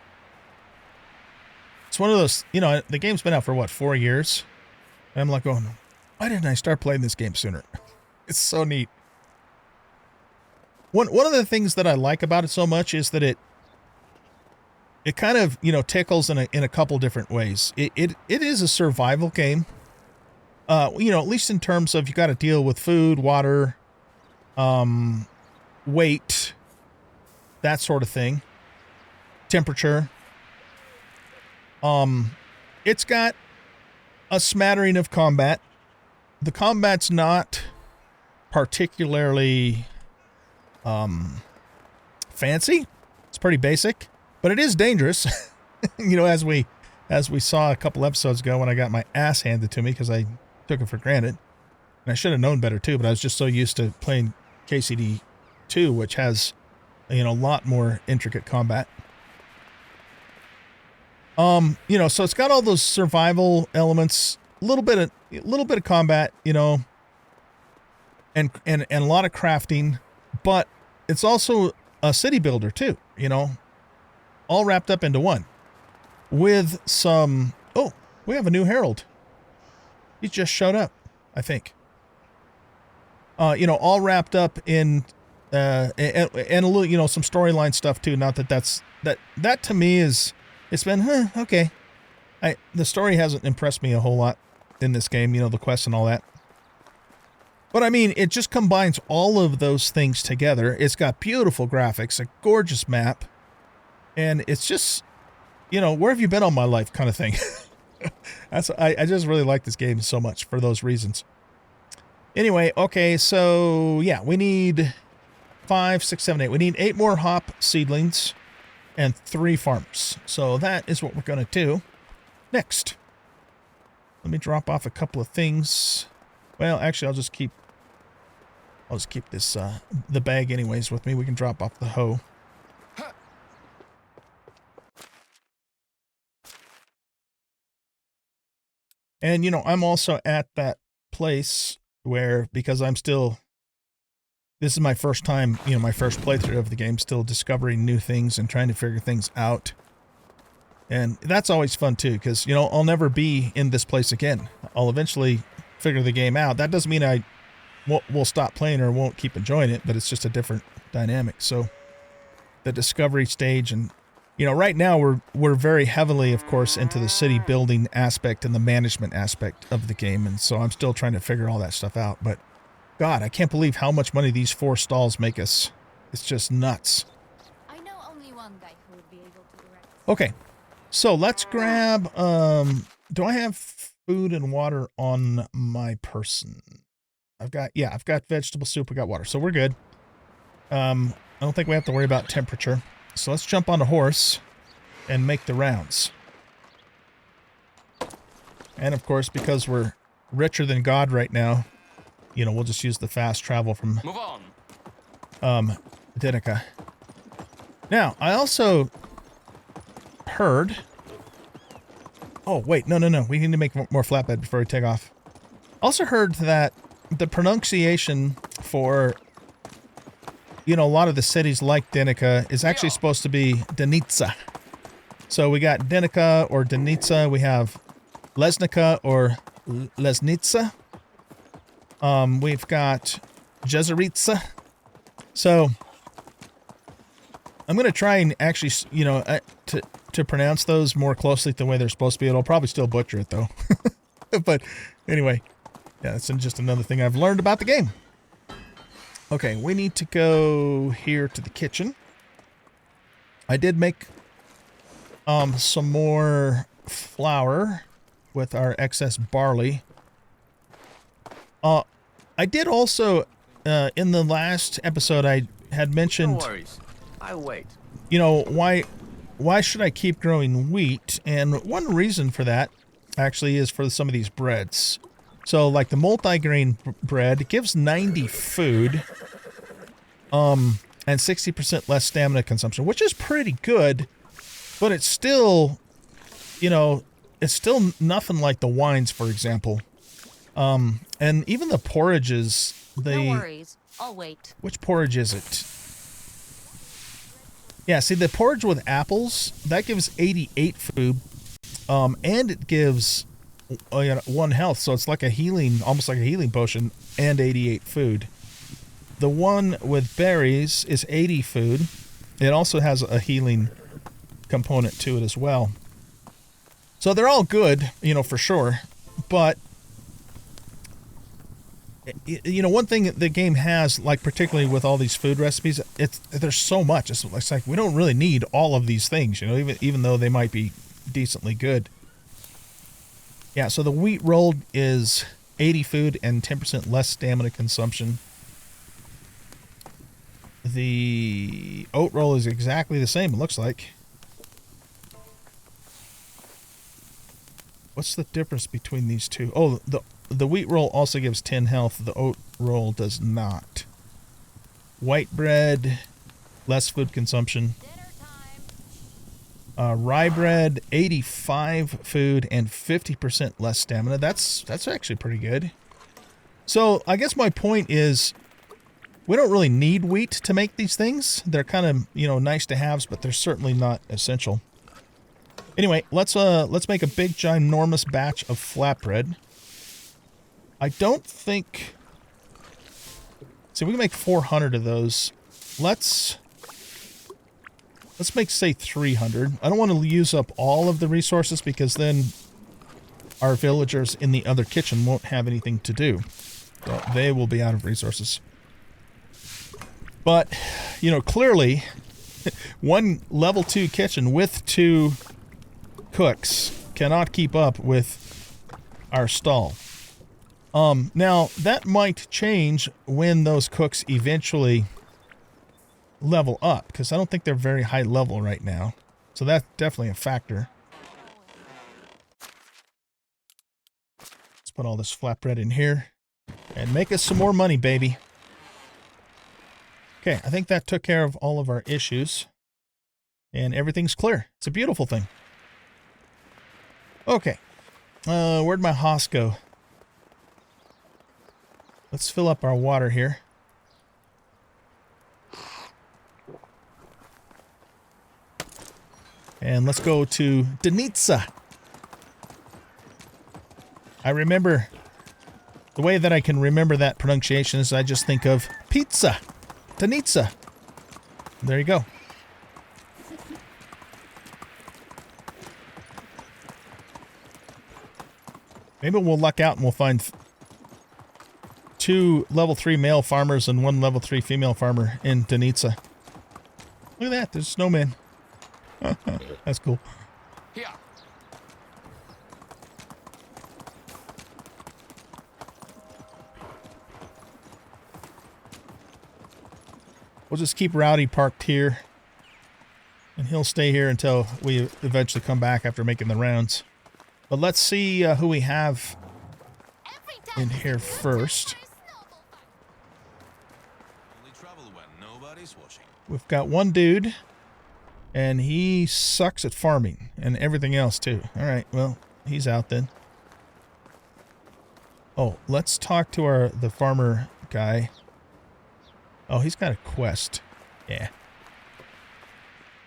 It's one of those, you know, the game's been out for what, 4 years? And I'm like, oh, no. Why didn't I start playing this game sooner? It's so neat. One of the things that I like about it so much is that it kind of, you know, tickles in a couple different ways. It is a survival game. You know, at least in terms of you got to deal with food, water, weight, that sort of thing. Temperature. It's got a smattering of combat. The combat's not particularly fancy. It's pretty basic, but it is dangerous. You know, as we saw a couple episodes ago when I got my ass handed to me because I took it for granted. And I should have known better too, but I was just so used to playing KCD 2, which has, you know, a lot more intricate combat. You know, so it's got all those survival elements, a little bit of combat, you know, and a lot of crafting, but it's also a city builder too, you know, all wrapped up into one with some, oh, we have a new herald. He just showed up, I think. You know, all wrapped up in, and a little, you know, some storyline stuff too. Not that to me is, it's been, okay. The story hasn't impressed me a whole lot in this game, you know, the quests and all that. But I mean, it just combines all of those things together. It's got beautiful graphics, a gorgeous map, and it's just, you know, where have you been all my life kind of thing. I just really like this game so much for those reasons. Anyway, okay, so yeah, we need 5, 6, 7, 8. We need 8 more hop seedlings and 3 farmers. So that is what we're going to do next. Let me drop off a couple of things. Well, actually, I'll just keep I'll just keep this, the bag anyways with me. We can drop off the hoe. And, you know, I'm also at that place where, because I'm still, this is my first time, you know, my first playthrough of the game, still discovering new things and trying to figure things out. And that's always fun too, because, you know, I'll never be in this place again. I'll eventually figure the game out. That doesn't mean I will stop playing or won't keep enjoying it, but it's just a different dynamic. So the discovery stage, and, you know, right now we're very heavily, of course, into the city building aspect and the management aspect of the game. And so I'm still trying to figure all that stuff out. But God, I can't believe how much money these 4 stalls make us. It's just nuts. I know only one guy who would be able to direct us. Okay. So let's grab, do I have food and water on my person? I've got vegetable soup, we got water, so we're good. I don't think we have to worry about temperature. So let's jump on a horse and make the rounds. And of course, because we're richer than God right now, you know, we'll just use the fast travel from, Move on. Dinica. Now, I also heard... Oh, wait, no. We need to make more flatbed before we take off. Also heard that the pronunciation for, you know, a lot of the cities like Dinica is actually supposed to be Denitsa. So we got Dinica or Denitsa. We have Lesnica or Lesnitsa. We've got Jezeritsa. So I'm going to try and actually, you know, to pronounce those more closely the way they're supposed to be. It'll probably still butcher it, though. But anyway, yeah, that's just another thing I've learned about the game. Okay, we need to go here to the kitchen. I did make some more flour with our excess barley. I did also, in the last episode, I had mentioned... No worries. I wait. You know, why should I keep growing wheat? And one reason for that actually is for some of these breads. So like the multi-grain bread, it gives 90 food, and 60% less stamina consumption, which is pretty good, but it's still, you know, it's still nothing like the wines, for example. And even the porridges, No worries. I'll wait. which porridge is it? Yeah, see, the porridge with apples, that gives 88 food, and it gives 1 health, so it's like a healing, almost like a healing potion, and 88 food. The one with berries is 80 food. It also has a healing component to it as well. So they're all good, you know, for sure, but... You know, one thing the game has, like particularly with all these food recipes, there's so much. It's like we don't really need all of these things, you know, even though they might be decently good. Yeah, so the wheat roll is 80 food and 10% less stamina consumption. The oat roll is exactly the same, it looks like. What's the difference between these two? Oh, the wheat roll also gives 10 health. The oat roll does not. White bread, less food consumption. Rye bread, 85 food and 50% less stamina. That's actually pretty good. So I guess my point is, we don't really need wheat to make these things. They're kind of, you know, nice to haves, but they're certainly not essential. Anyway, let's make a big ginormous batch of flatbread. I don't think... See, we can make 400 of those. Let's make, say, 300. I don't want to use up all of the resources because then our villagers in the other kitchen won't have anything to do. So they will be out of resources. But, you know, clearly, one level 2 kitchen with 2 cooks cannot keep up with our stall. Now, that might change when those cooks eventually level up, because I don't think they're very high level right now. So that's definitely a factor. Let's put all this flatbread in here and make us some more money, baby. Okay, I think that took care of all of our issues. And everything's clear. It's a beautiful thing. Okay. Where'd my hoss go? Let's fill up our water here. And let's go to Dynasty. I remember, the way that I can remember that pronunciation is I just think of pizza. Dynasty. There you go. Maybe we'll luck out and we'll find 2 level 3 male farmers and 1 level 3 female farmer in Dynasty. Look at that, there's a snowman. That's cool. Here. We'll just keep Rowdy parked here. And he'll stay here until we eventually come back after making the rounds. But let's see who we have in here first. We've got one dude, and he sucks at farming and everything else too. All right, well, he's out then. Oh, let's talk to the farmer guy. Oh, he's got a quest. Yeah.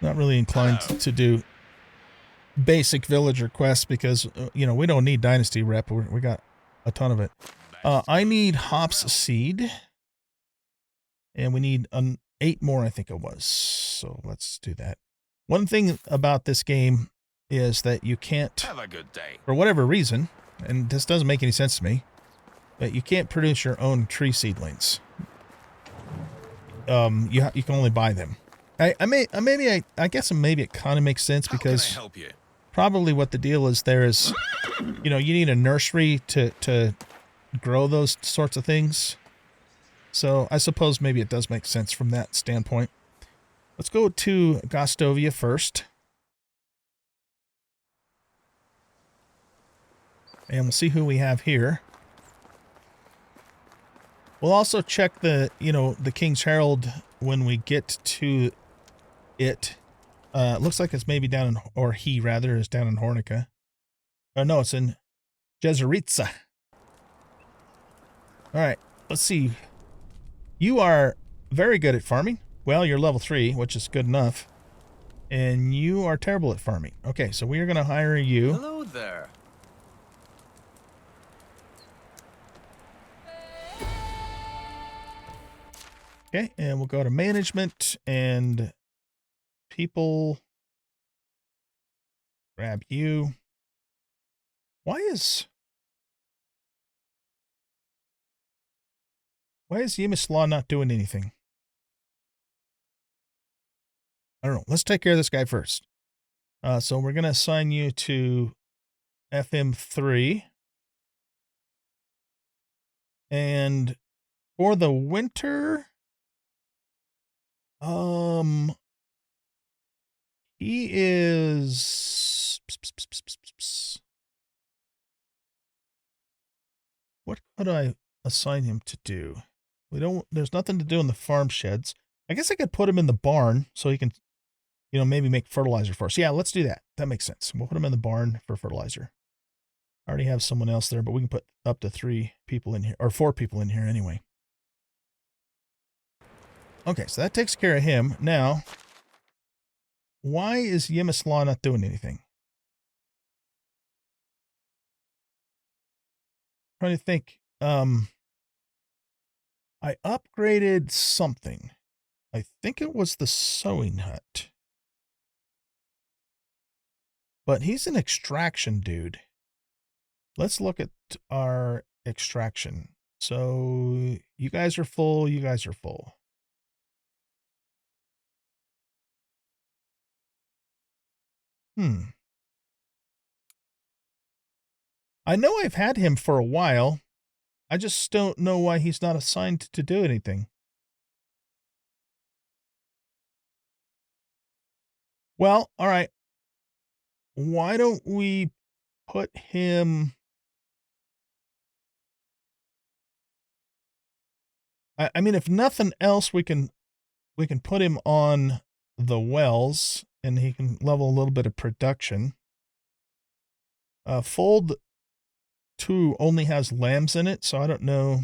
Not really inclined to do basic villager quests because, you know, we don't need Dynasty rep. We got a ton of it. I need hops seed. And we need 8 more, I think it was. So let's do that. One thing about this game is that you can't, Have a good day. for whatever reason, and this doesn't make any sense to me, but you can't produce your own tree seedlings. You can only buy them. I guess maybe it kind of makes sense because How can I help you? probably what the deal is there is, you know, you need a nursery to grow those sorts of things. So I suppose maybe it does make sense from that standpoint. Let's go to Gostovia first. And we'll see who we have here. We'll also check the King's Herald when we get to it. Looks like it's maybe down in, or he rather is down in Hornica. Oh no, it's in Jezeritza. All right, let's see. You are very good at farming. Well, you're level 3, which is good enough. And you are terrible at farming. Okay, so we are going to hire you. Hello there. Okay, and we'll go to management and people. Grab you. Why is Yemislaw not doing anything? I don't know. Let's take care of this guy first. So we're going to assign you to FM3. And for the winter, he is... What could I assign him to do? There's nothing to do in the farm sheds. I guess I could put him in the barn so he can, you know, maybe make fertilizer for us. Yeah, let's do that. That makes sense. We'll put him in the barn for fertilizer. I already have someone else there, but we can put up to 3 people in here, or 4 people in here anyway. Okay, so that takes care of him. Now, why is Yemislaw not doing anything? I'm trying to think. I upgraded something. I think it was the sewing hut. But he's an extraction dude. Let's look at our extraction. So you guys are full. You guys are full. I know I've had him for a while. I just don't know why he's not assigned to do anything. Well, all right. Why don't we put him... I mean, if nothing else, we can we can put him on the wells, and he can level a little bit of production. Fold 2 only has lambs in it, so I don't know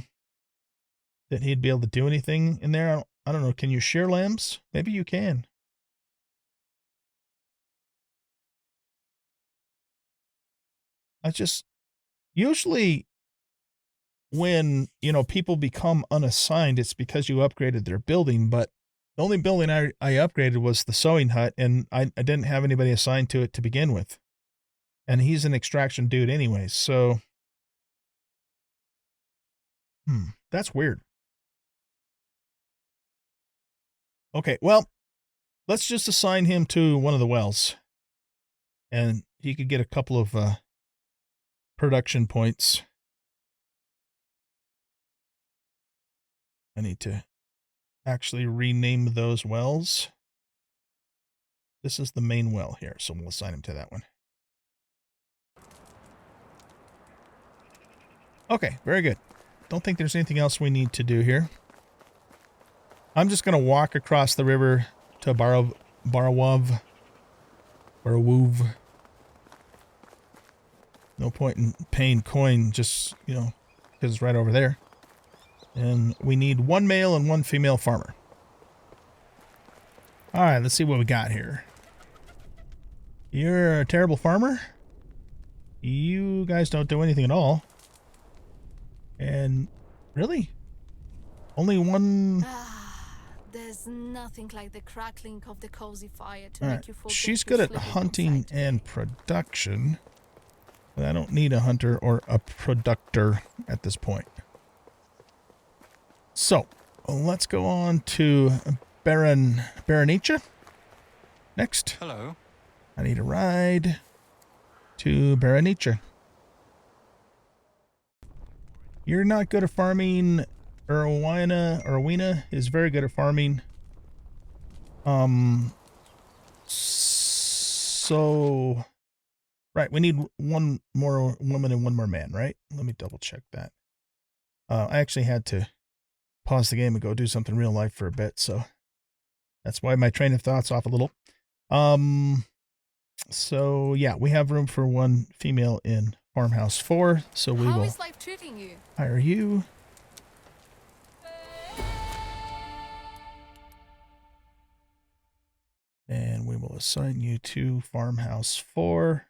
that he'd be able to do anything in there. I don't know. Can you share lambs? Maybe you can. Usually when, people become unassigned, it's because you upgraded their building, but the only building I upgraded was the sewing hut, and I didn't have anybody assigned to it to begin with. And he's an extraction dude anyway, so that's weird. Okay, well, let's just assign him to one of the wells, and he could get a couple of production points. I need to actually rename those wells. This is the main well here, so we'll assign him to that one. Okay, very good. Don't think there's anything else we need to do here. I'm just going to walk across the river to Barawov. No point in paying coin just, because it's right over there. And we need 1 male and 1 female farmer. All right, let's see what we got here. You're a terrible farmer. You guys don't do anything at all. And really? Only 1... There's nothing like the crackling of the cozy fire to make you forget. She's good at hunting and production. But I don't need a hunter or a productor at this point. So, let's go on to Baranicha. Next. Hello. I need a ride to Baranicha. You're not good at farming. Erwina is very good at farming. So, right, we need 1 more woman and 1 more man, right? Let me double check that. I actually had to pause the game and go do something real life for a bit, so that's why my train of thought's off a little. So yeah, we have room for 1 female in farmhouse 4, so we will. How is life treating you? Hire you. And we will assign you to farmhouse 4.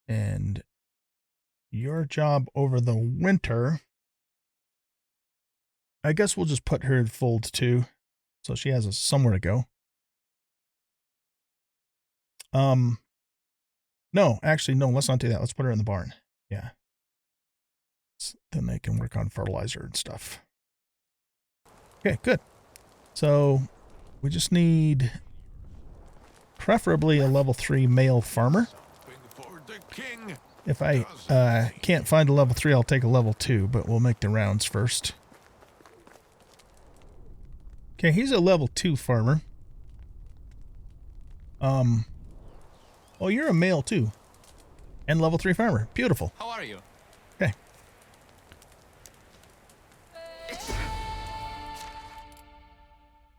And your job over the winter, I guess we'll just put her in fold 2, so she has somewhere to go. No, actually, no, let's not do that. Let's put her in the barn. Yeah. Then they can work on fertilizer and stuff. Okay, good. So we just need preferably a level 3 male farmer. If I can't find a level 3, I'll take a level 2, but we'll make the rounds first. Okay, he's a level 2 farmer. Oh, you're a male too. And level 3 farmer. Beautiful. How are you? Okay.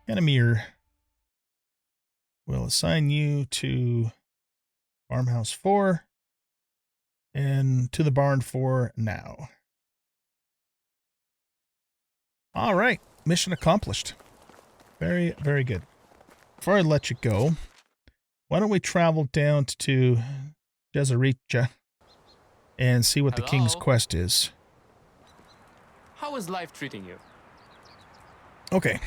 Ganymede. We'll assign you to farmhouse 4 and to the barn 4 now. All right. Mission accomplished. Very, very good. Before I let you go, why don't we travel down to Jezericha and see what the king's quest is. How is life treating you? Okay.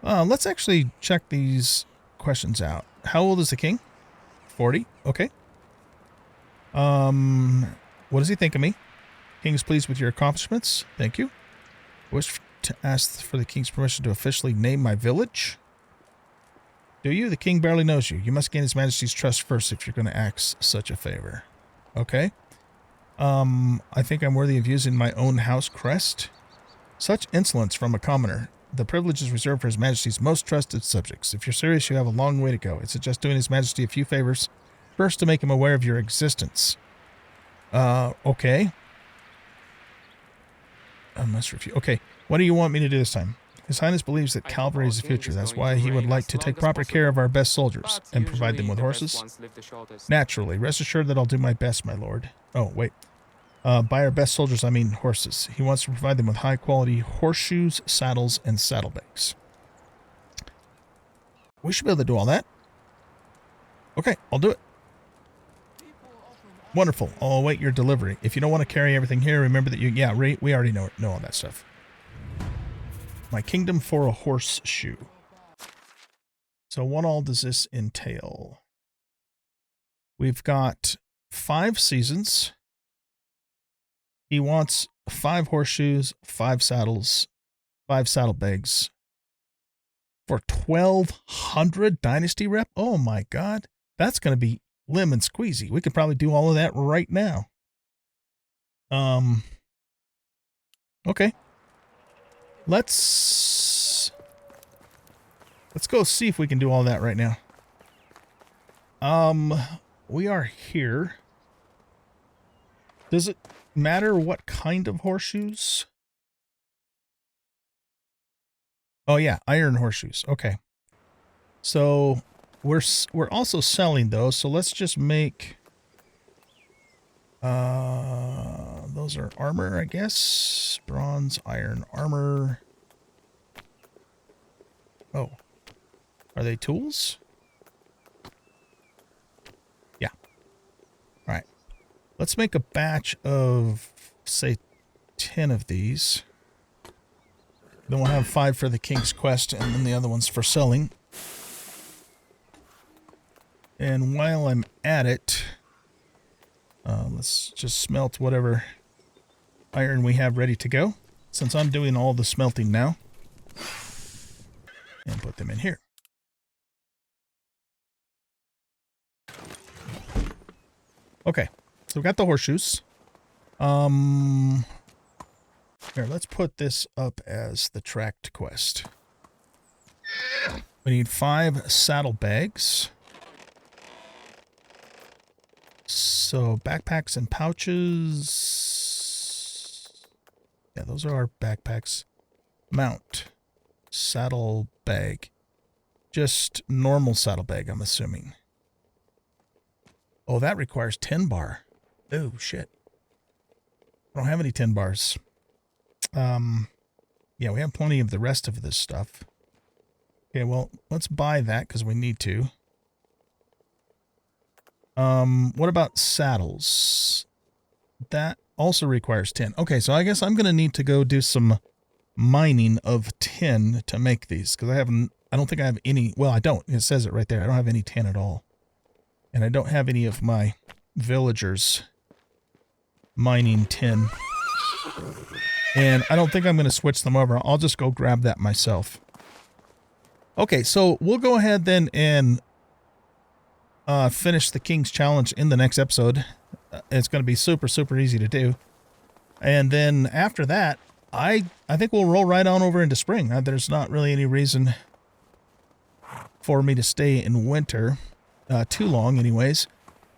Let's actually check these questions out. How old is the king? 40. Okay. What does he think of me? King is pleased with your accomplishments. Thank you. I wish to ask for the king's permission to officially name my village. Do you? The king barely knows you. You must gain his majesty's trust first if you're going to ask such a favor. Okay. I think I'm worthy of using my own house crest. Such insolence from a commoner. The privilege is reserved for his majesty's most trusted subjects. If you're serious, you have a long way to go. I suggest doing his majesty a few favors. First, to make him aware of your existence. Okay. I must refuse. Okay, what do you want me to do this time? His Highness believes that cavalry is the future. That's why he would like to take proper care of our best soldiers and provide them with horses. Naturally, rest assured that I'll do my best, my lord. Oh, wait. By our best soldiers, I mean horses. He wants to provide them with high-quality horseshoes, saddles, and saddlebags. We should be able to do all that. Okay, I'll do it. Wonderful. I'll await your delivery. If you don't want to carry everything here, remember that you... Yeah, we already know all that stuff. My kingdom for a horseshoe. So what all does this entail? We've got 5 seasons. He wants 5 horseshoes, 5 saddles, 5 saddlebags for 1,200 Dynasty rep. Oh my God. That's going to be lemon squeezy. We could probably do all of that right now. Okay. Let's go see if we can do all that right now. We are here. Does it matter what kind of horseshoes? Oh yeah, iron horseshoes. Okay. So we're also selling those, so let's just make those are armor, I guess. Bronze, iron, armor. Oh. Are they tools? Yeah. All right. Let's make a batch of, say, 10 of these. Then we'll have 5 for the King's Quest, and then the other one's for selling. And while I'm at it, let's just smelt whatever iron we have ready to go, since I'm doing all the smelting now. And put them in here. Okay, so we've got the horseshoes. Here, let's put this up as the tracked quest. We need 5 saddlebags. So backpacks and pouches. Yeah, those are our backpacks. Mount. Saddlebag. Just normal saddlebag, I'm assuming. Oh, that requires 10 bar. Oh, shit. I don't have any 10 bars. Yeah, we have plenty of the rest of this stuff. Okay, well, let's buy that because we need to. What about saddles? That also requires 10. Okay, so I guess I'm going to need to go do some mining of 10 to make these because I don't think I have any. Well, I don't. It says it right there. I don't have any 10 at all. And I don't have any of my villagers mining 10. And I don't think I'm going to switch them over. I'll just go grab that myself. Okay, so we'll go ahead then and finish the King's Challenge in the next episode. It's going to be super, super easy to do. And then after that, I think we'll roll right on over into spring. There's not really any reason for me to stay in winter too long anyways.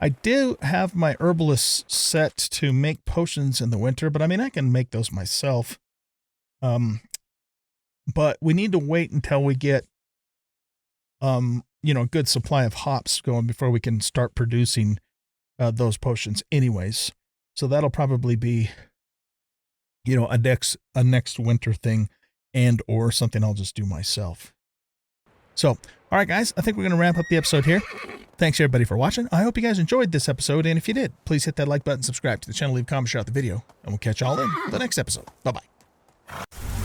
I do have my herbalist set to make potions in the winter, but I mean, I can make those myself. But we need to wait until we get, you know, a good supply of hops going before we can start producing those potions anyways. So that'll probably be, you know, a next winter thing and or something I'll just do myself. So, all right, guys, I think we're going to wrap up the episode here. Thanks, everybody, for watching. I hope you guys enjoyed this episode, and if you did, please hit that like button, subscribe to the channel, leave a comment, share out the video, and we'll catch y'all in the next episode. Bye-bye.